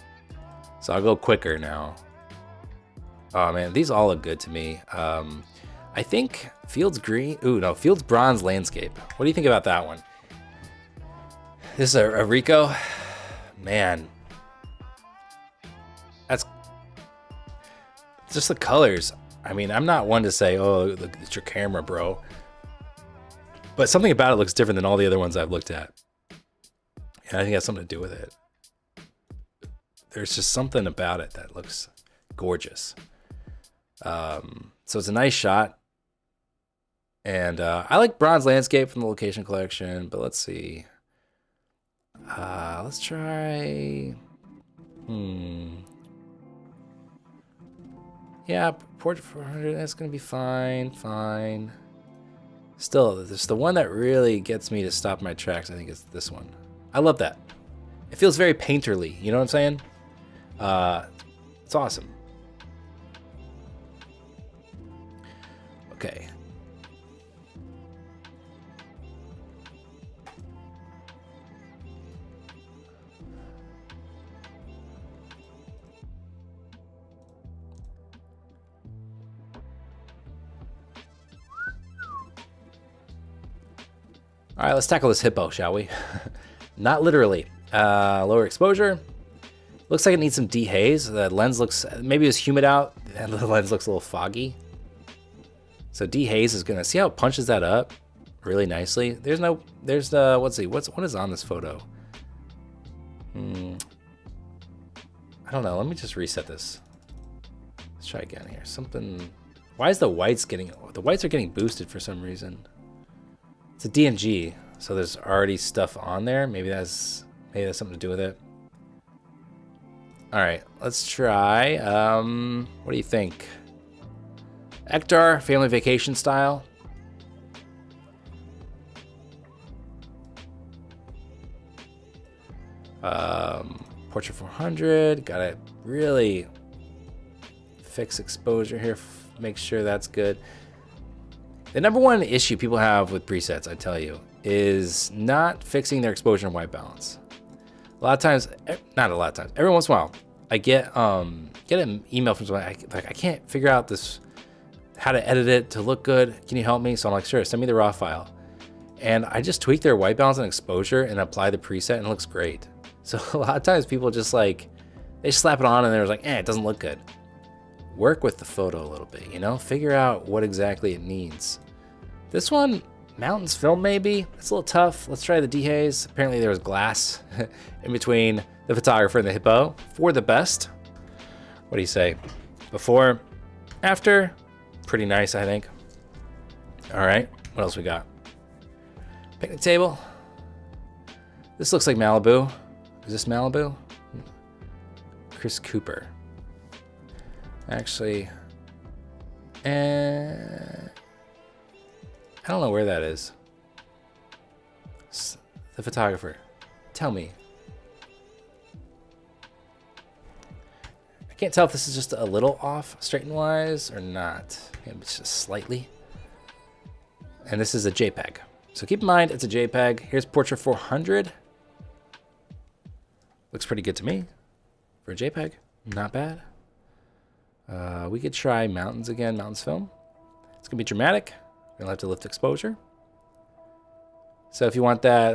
S1: So I'll go quicker now. Oh man, these all look good to me. I think Fields Green, Fields Bronze Landscape. What do you think about that one? This is a Rico. Man, that's just the colors. I mean, I'm not one to say, oh, it's your camera, bro. But something about it looks different than all the other ones I've looked at. And I think it has something to do with it. There's just something about it that looks gorgeous. So it's a nice shot. And I like Bronze Landscape from the Location Collection, but let's see. Let's try, yeah, Portrait 400, that's gonna be fine. Still, the one that really gets me to stop my tracks, I think, is this one. I love that. It feels very painterly, you know what I'm saying? It's awesome. Okay. All right, let's tackle this hippo, shall we? Not literally. Lower exposure. Looks like it needs some dehaze. The lens looks, maybe it was humid out, and the lens looks a little foggy. So dehaze is gonna, see how it punches that up really nicely? What is on this photo? I don't know, let me just reset this. Let's try again here. Why is the whites are getting boosted for some reason? It's a DNG, so there's already stuff on there. Maybe that's something to do with it. All right, let's try. What do you think? Ektar, family vacation style. Portrait 400. Gotta really fix exposure here. Make sure that's good. The number one issue people have with presets, I tell you, is not fixing their exposure and white balance. A lot of times, not a lot of times, every once in a while, I get an email from somebody, I can't figure out how to edit it to look good. Can you help me? So I'm like, sure, send me the raw file. And I just tweak their white balance and exposure and apply the preset and it looks great. So a lot of times people just they slap it on and they're like, it doesn't look good. Work with the photo a little bit, figure out what exactly it needs. This one, mountains film maybe, it's a little tough. Let's try the dehaze. Apparently there was glass in between the photographer and the hippo for the best. What do you say? Before, after, pretty nice, I think. All right, what else we got? Picnic table. This looks like Malibu. Is this Malibu? Chris Cooper. Actually, I don't know where that is. The photographer. Tell me. I can't tell if this is just a little off straighten-wise or not. Maybe it's just slightly. And this is a JPEG. So keep in mind, it's a JPEG. Here's Portrait 400. Looks pretty good to me for a JPEG. Not bad. We could try mountains again, mountains film. It's gonna be dramatic. We're gonna have to lift exposure. So if you want that,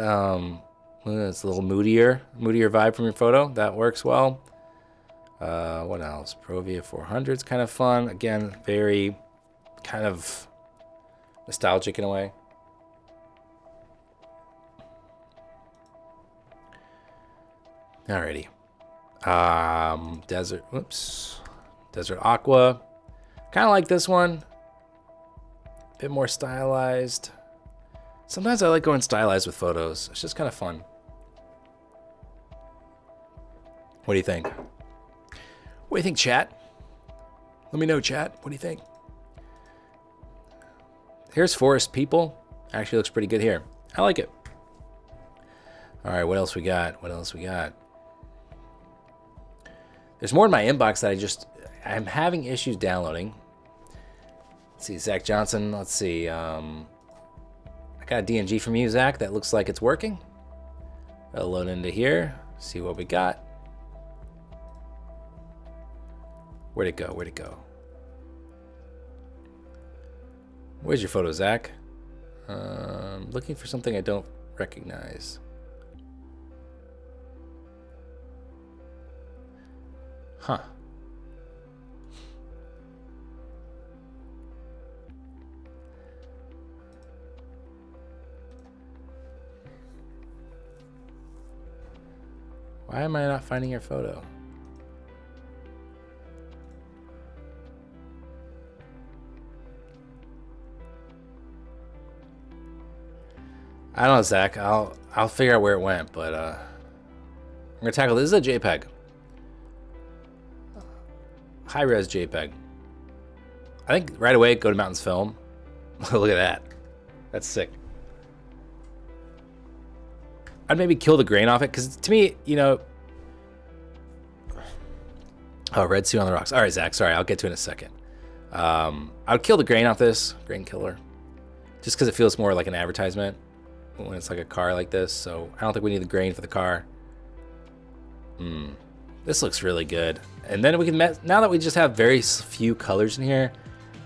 S1: it's a little moodier vibe from your photo, that works well. What else? Provia 400 is kind of fun. Again, very kind of nostalgic in a way. Alrighty. Desert Aqua. Kind of like this one. A bit more stylized. Sometimes I like going stylized with photos. It's just kind of fun. What do you think? What do you think, chat? Let me know, chat. What do you think? Here's Forest People. Actually looks pretty good here. I like it. All right, what else we got? What else we got? There's more in my inbox that I'm having issues downloading. Let's see, Zach Johnson. Let's see. I got a DNG from you, Zach. That looks like it's working. I'll load into here. See what we got. Where'd it go? Where'd it go? Where's your photo, Zach? Looking for something I don't recognize. Huh. Why am I not finding your photo? I don't know, Zach. I'll figure out where it went, but I'm gonna tackle this. This is a JPEG. High-res JPEG. I think right away go to Mountains Film. Look at that. That's sick. I'd maybe kill the grain off it, because to me, you know... Oh, red suit on the rocks. All right, Zach, sorry, I'll get to it in a second. I'd kill the grain off this, grain killer, just because it feels more like an advertisement when it's like a car like this, so I don't think we need the grain for the car. This looks really good. And then we can, now that we just have very few colors in here,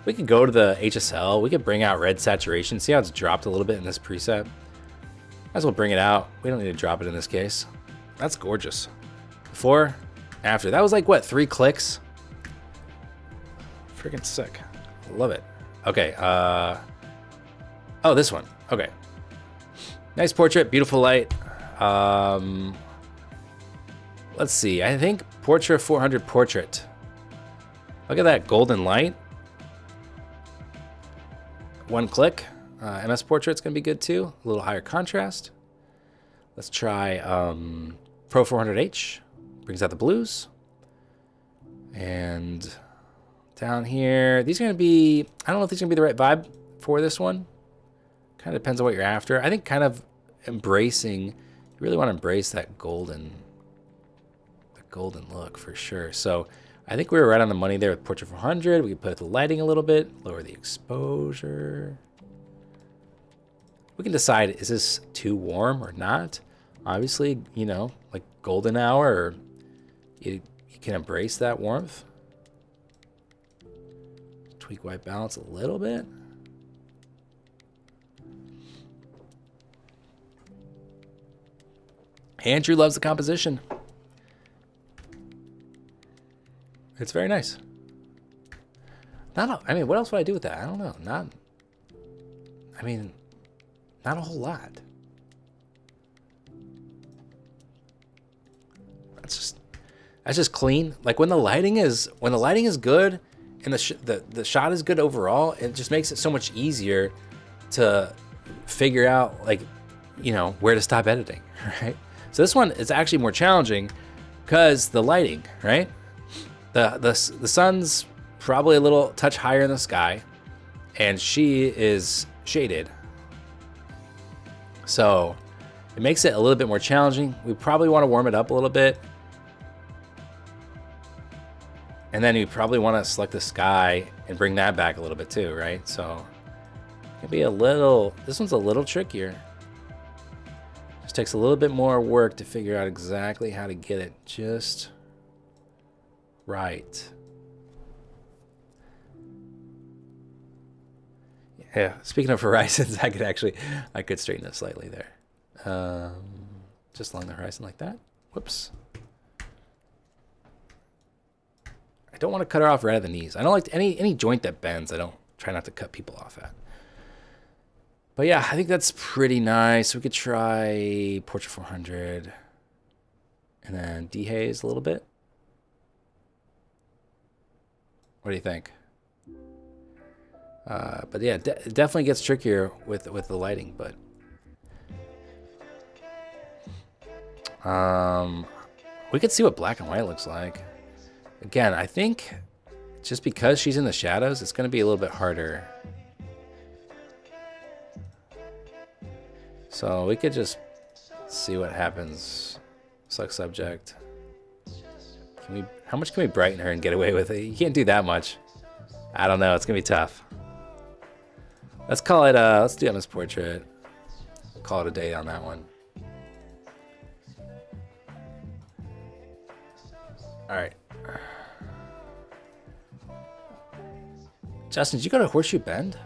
S1: we could go to the HSL, we could bring out red saturation, see how it's dropped a little bit in this preset. Might as well bring it out. We don't need to drop it in this case. That's gorgeous. Before, after. That was like, what, 3 clicks? Freaking sick. Love it. Okay, oh, this one. Okay. Nice portrait, beautiful light. Let's see, I think Portrait 400 Portrait. Look at that golden light. 1 click. MS Portrait's gonna be good too. A little higher contrast. Let's try Pro 400H. Brings out the blues. And down here, these are gonna be, I don't know if these are gonna be the right vibe for this one. Kind of depends on what you're after. I think kind of embracing, you really want to embrace that golden look for sure. So I think we were right on the money there with Portrait 400. We could put the lighting a little bit, lower the exposure. We can decide, is this too warm or not? Obviously, you know, like golden hour, or you can embrace that warmth. Tweak white balance a little bit. Andrew loves the composition. It's very nice. I mean, what else would I do with that? I don't know. Not a whole lot. That's just clean. Like when the lighting is good and the shot is good overall, it just makes it so much easier to figure out, like, you know, where to stop editing, right? So this one is actually more challenging because the lighting, right? The sun's probably a little touch higher in the sky, and she is shaded. So it makes it a little bit more challenging. We probably want to warm it up a little bit. And then you probably want to select the sky and bring that back a little bit too, right? So it can be a little, this one's a little trickier. Just takes a little bit more work to figure out exactly how to get it just right. Yeah, speaking of horizons, I could straighten it slightly there. Just along the horizon like that. Whoops. I don't want to cut her off right at the knees. I don't like any joint that bends. I don't try not to cut people off at. But yeah, I think that's pretty nice. We could try Portrait 400 and then dehaze a little bit. What do you think? But yeah, it definitely gets trickier with the lighting. But we could see what black and white looks like. Again, I think just because she's in the shadows, it's going to be a little bit harder. So we could just see what happens. Select subject. How much can we brighten her and get away with it? You can't do that much. I don't know. It's going to be tough. Let's call it, let's do MS Portrait. Call it a day on that one. All right. Justin, did you go to Horseshoe Bend?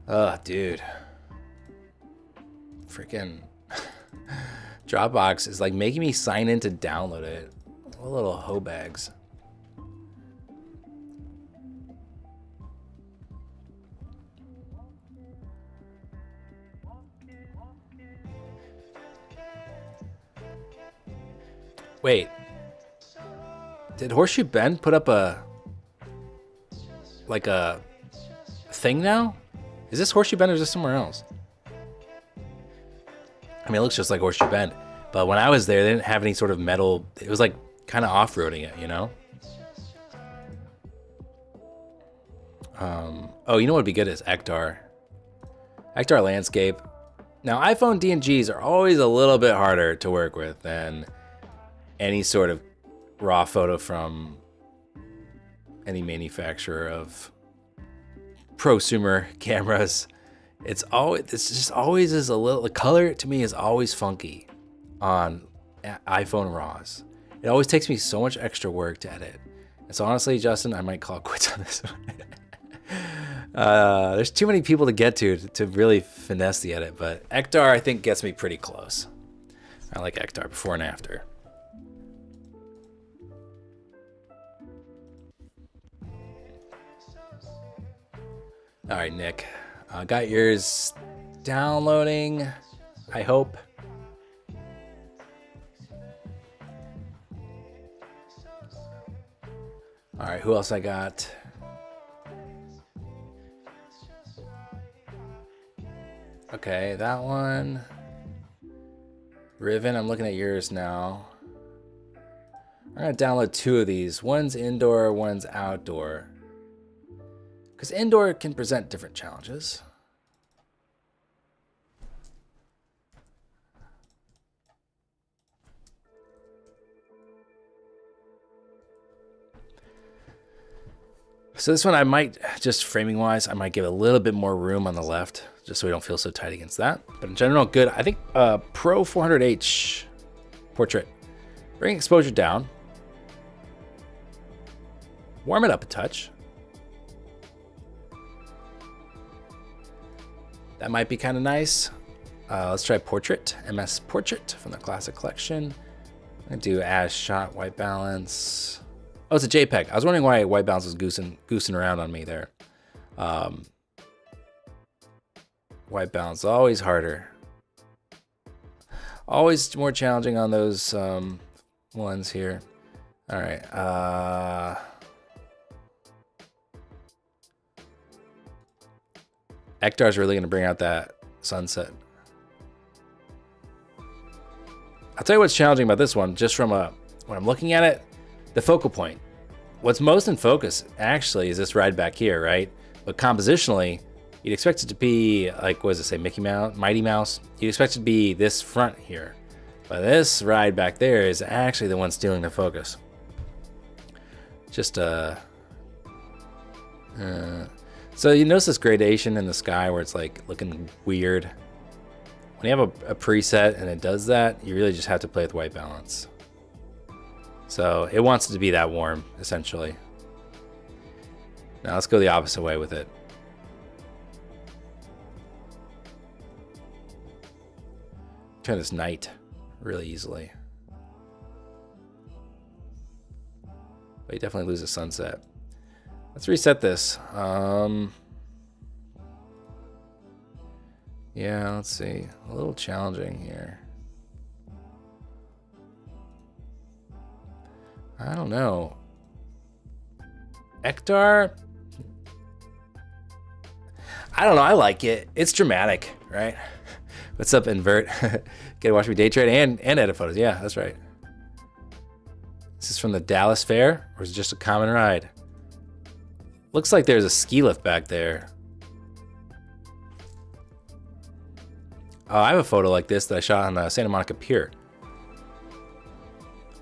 S1: Oh, dude. Freaking Dropbox is like making me sign in to download it. What little hoe bags. Wait. Did Horseshoe Bend put up a thing now? Is this Horseshoe Bend or is this somewhere else? I mean, it looks just like Horseshoe Bend, but when I was there, they didn't have any sort of metal. It was like kind of off-roading it, you know? Oh, you know what would be good is Ektar. Ektar Landscape. Now, iPhone DNGs are always a little bit harder to work with than any sort of raw photo from any manufacturer of prosumer cameras. It's just always is a little, the color to me is always funky on iPhone RAWs. It always takes me so much extra work to edit. And so honestly, Justin, I might call it quits on this one. There's too many people to get to really finesse the edit, but Ektar I think gets me pretty close. I like Ektar before and after. All right, Nick. Got yours downloading, I hope. All right, who else I got? Okay, that one. Riven, I'm looking at yours now. I'm gonna download two of these. One's indoor, one's outdoor. Because indoor can present different challenges. So this one I might, just framing wise, I might give a little bit more room on the left, just so we don't feel so tight against that. But in general, good. I think Pro 400H portrait. Bring exposure down. Warm it up a touch. That might be kind of nice. Let's try Portrait, MS Portrait from the Classic Collection. I'm gonna do as shot, white balance. Oh, it's a JPEG. I was wondering why white balance was goosing around on me there. White balance, always harder. Always more challenging on those ones here. All right. Ektar's really going to bring out that sunset. I'll tell you what's challenging about this one, just from when I'm looking at it, the focal point. What's most in focus actually is this ride back here, right? But compositionally, you'd expect it to be like, what does it say, Mickey Mouse, Mighty Mouse? You'd expect it to be this front here. But this ride back there is actually the one stealing the focus. Just so you notice this gradation in the sky where it's like looking weird. When you have a preset and it does that, you really just have to play with white balance. So it wants it to be that warm, essentially. Now let's go the opposite way with it. Turn this night really easily. But you definitely lose the sunset. Let's reset this. Yeah, let's see. A little challenging here. I don't know. Ektar? I don't know. I like it. It's dramatic, right? What's up, Invert? Get to watch me day trade and edit photos. Yeah, that's right. Is this from the Dallas Fair, or is it just a common ride? Looks like there's a ski lift back there. Oh, I have a photo like this that I shot on Santa Monica Pier.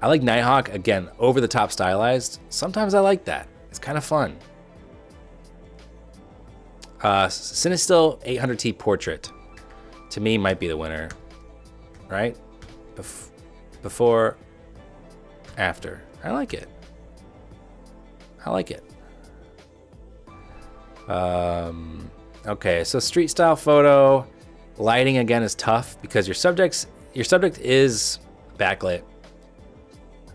S1: I like Nighthawk, again, over the top stylized. Sometimes I like that. It's kind of fun. Cinestil 800T Portrait, to me, might be the winner, right? Before, after. I like it. I like it. Okay, so street style photo. Lighting again is tough because your subject is backlit.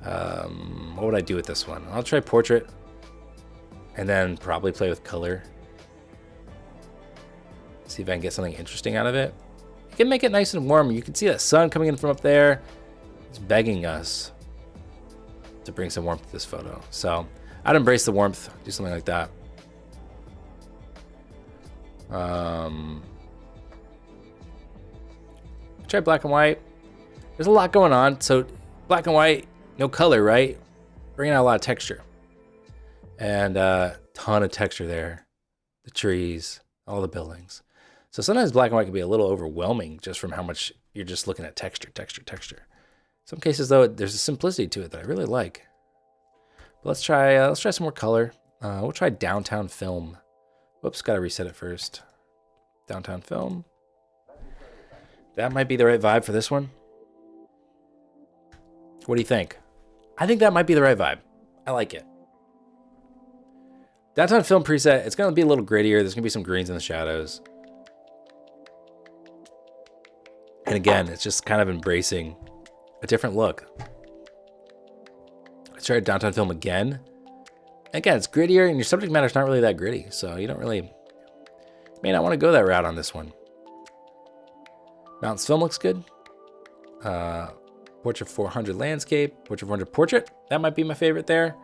S1: What would I do with this one? I'll try portrait and then probably play with color. See if I can get something interesting out of it. You can make it nice and warm. You can see that sun coming in from up there. It's begging us to bring some warmth to this photo. So I'd embrace the warmth, do something like that. Try black and white. There's a lot going on. So black and white, no color, right? Bringing out a lot of texture. And ton of texture there. The trees, all the buildings. So sometimes black and white can be a little overwhelming just from how much you're just looking at texture. Some cases though, there's a simplicity to it that I really like. But let's try some more color. We'll try downtown film. Whoops, gotta reset it first. Downtown film. That might be the right vibe for this one. What do you think? I think that might be the right vibe. I like it. Downtown film preset, it's gonna be a little grittier. There's gonna be some greens in the shadows. And again, it's just kind of embracing a different look. Let's try downtown film again. Again, it's grittier and your subject matter is not really that gritty. So you don't really, may not want to go that route on this one. Mountains film looks good. Portrait 400 landscape, portrait 400 portrait. That might be my favorite there.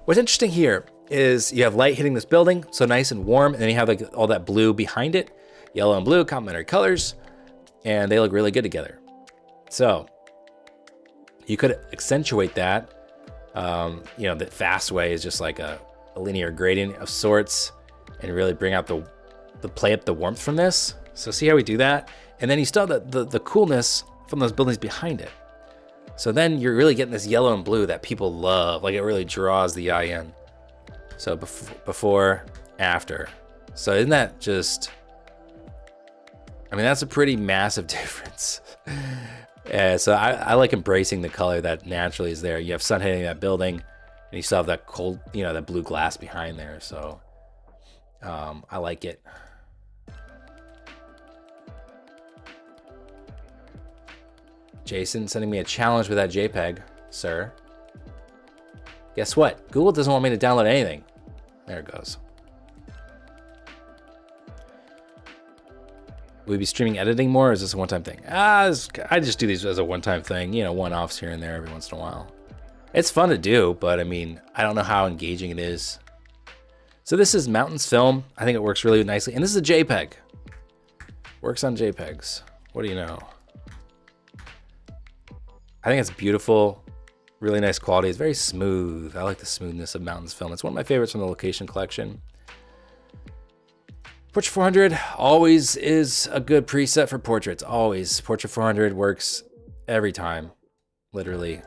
S1: What's interesting here is you have light hitting this building, so nice and warm, and then you have like all that blue behind it. Yellow and blue, complementary colors, and they look really good together. So you could accentuate that. You know, the fast way is just like a linear gradient of sorts and really bring out the play up the warmth from this. So see how we do that? And then you still have the coolness from those buildings behind it. So then you're really getting this yellow and blue that people love. Like it really draws the eye in. So before, after. So isn't that just, I mean, that's a pretty massive difference. So I like embracing the color that naturally is there. You have sun hitting that building and you still have that cold, you know, that blue glass behind there. So I like it. Jason sending me a challenge with that JPEG, sir. Guess what? Google doesn't want me to download anything. There it goes. Will we be streaming editing more, or is this a one-time thing? I just do these as a one-time thing, you know, one-offs here and there every once in a while. It's fun to do, but I mean, I don't know how engaging it is. So this is Mountains Film. I think it works really nicely. And this is a JPEG. Works on JPEGs. What do you know? I think it's beautiful. Really nice quality. It's very smooth. I like the smoothness of Mountains Film. It's one of my favorites from the location collection. Portrait 400 always is a good preset for portraits. Always. Portrait 400 works every time. Literally.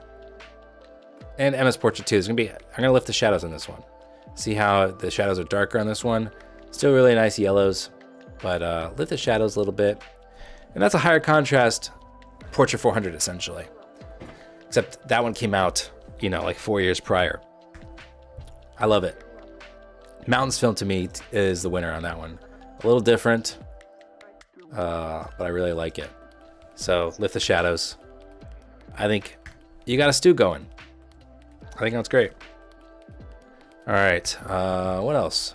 S1: And MS Portrait 2 is going to be... I'm going to lift the shadows on this one. See how the shadows are darker on this one? Still really nice yellows. But lift the shadows a little bit. And that's a higher contrast Portrait 400 essentially. Except that one came out, you know, like 4 years prior. I love it. Mountains Film to me is the winner on that one. A little different, but I really like it. So lift the shadows. I think you got a stew going. I think that's great. All right, what else?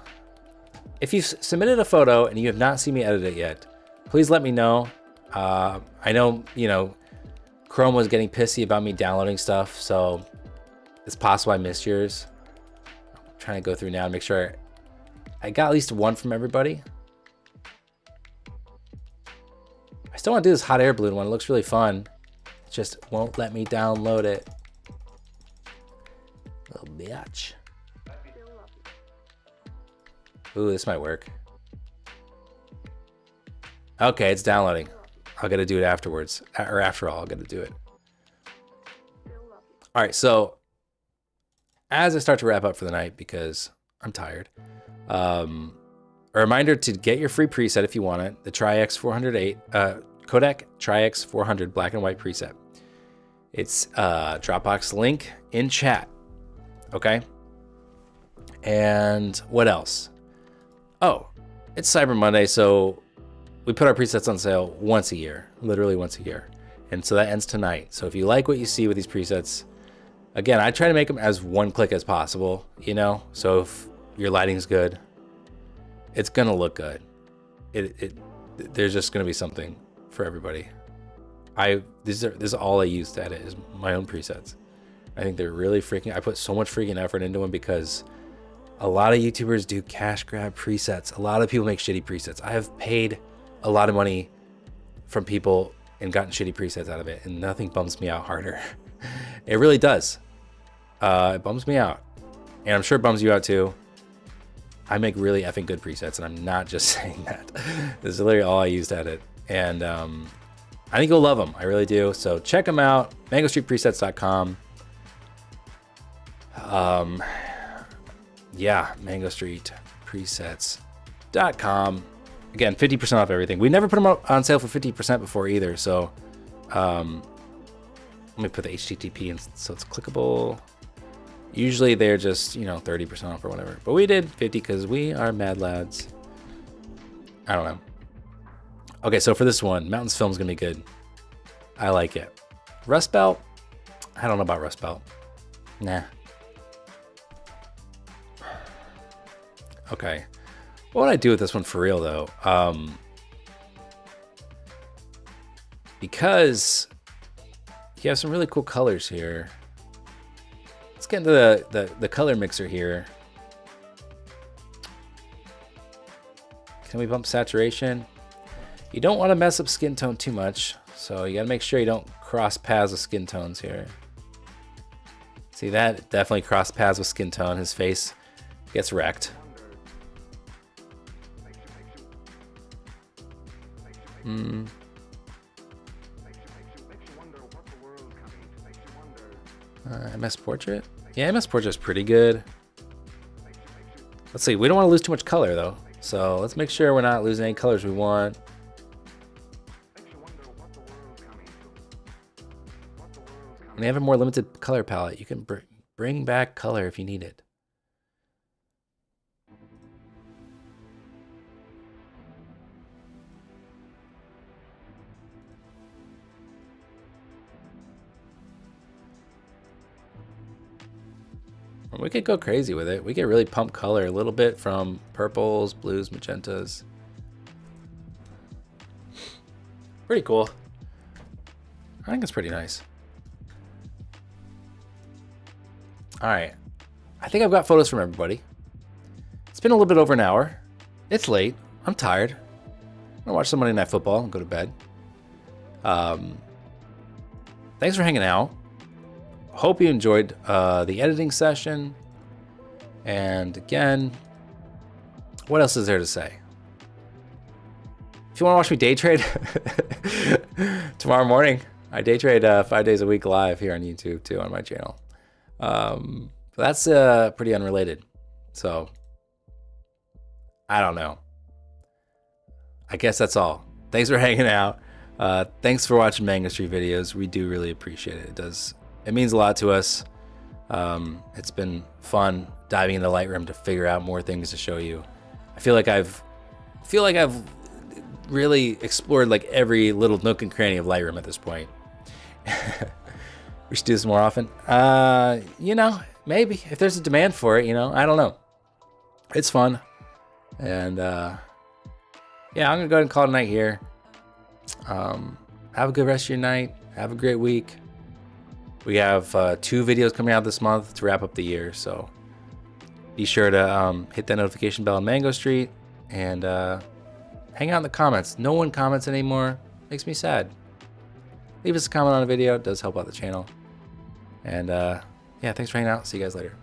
S1: If you've submitted a photo and you have not seen me edit it yet, please let me know. I know, you know, Chrome was getting pissy about me downloading stuff, so it's possible I missed yours. I'm trying to go through now and make sure I got at least one from everybody. I still want to do this hot air balloon one. It looks really fun. It just won't let me download it. Little bitch. Ooh, this might work. Okay, it's downloading. I'll get to do it afterwards. Or after all, I'll get to do it. All right, so as I start to wrap up for the night, because I'm tired, a reminder to get your free preset if you want it, the Tri-X 408, Kodak Tri-X 400 black and white preset. It's Dropbox link in chat, okay? And what else? Oh, it's Cyber Monday, so we put our presets on sale once a year, literally once a year. And so that ends tonight. So if you like what you see with these presets, again, I try to make them as one click as possible, you know? So if your lighting's good, it's gonna look good. There's just gonna be something for everybody. This is all I use to edit is my own presets. I think they're really I put so much freaking effort into them because a lot of YouTubers do cash grab presets. A lot of people make shitty presets. I have paid a lot of money from people and gotten shitty presets out of it, and nothing bums me out harder. It really does. It bums me out, and I'm sure it bums you out too. I make really effing good presets, and I'm not just saying that. This is literally all I use to edit, and I think you'll love them. I really do. So check them out. MangoStreetPresets.com. Yeah, MangoStreetPresets.com. Again, 50% off everything. We never put them on sale for 50% before either. So let me put the HTTP in so it's clickable. Usually they're just, you know, 30% off or whatever. But we did 50 because we are mad lads. I don't know. Okay, so for this one, Mountains Film is going to be good. I like it. Rust Belt? I don't know about Rust Belt. Nah. Okay. What would I do with this one for real, though? Because you have some really cool colors here. Let's get into the color mixer here. Can we bump saturation? You don't want to mess up skin tone too much, so you got to make sure you don't cross paths with skin tones here. See, that definitely crossed paths with skin tone. His face gets wrecked. MS Portrait? Yeah, MS Portrait is pretty good. Let's see, we don't want to lose too much color though. So let's make sure we're not losing any colors we want. When you have a more limited color palette, you can bring back color if you need it. We could go crazy with it. We could really pump color a little bit from purples, blues, magentas. Pretty cool. I think it's pretty nice. All right. I think I've got photos from everybody. It's been a little bit over an hour. It's late. I'm tired. I'm gonna watch some Monday Night Football and go to bed. Thanks for hanging out. Hope you enjoyed the editing session. And again, what else is there to say? If you want to watch me day trade tomorrow morning, I day trade 5 days a week live here on YouTube too on my channel. That's pretty unrelated. So I don't know. I guess that's all. Thanks for hanging out. Thanks for watching Mango Street videos. We do really appreciate it. It means a lot to us. It's been fun diving into Lightroom to figure out more things to show you. I feel like I've really explored like every little nook and cranny of Lightroom at this point. We should do this more often. You know, maybe if there's a demand for it, you know, I don't know. It's fun. And yeah, I'm gonna go ahead and call it a night here. Have a good rest of your night. Have a great week. We have 2 videos coming out this month to wrap up the year, so be sure to hit that notification bell on Mango Street and hang out in the comments. No one comments anymore. Makes me sad. Leave us a comment on a video. It does help out the channel. And yeah, thanks for hanging out. See you guys later.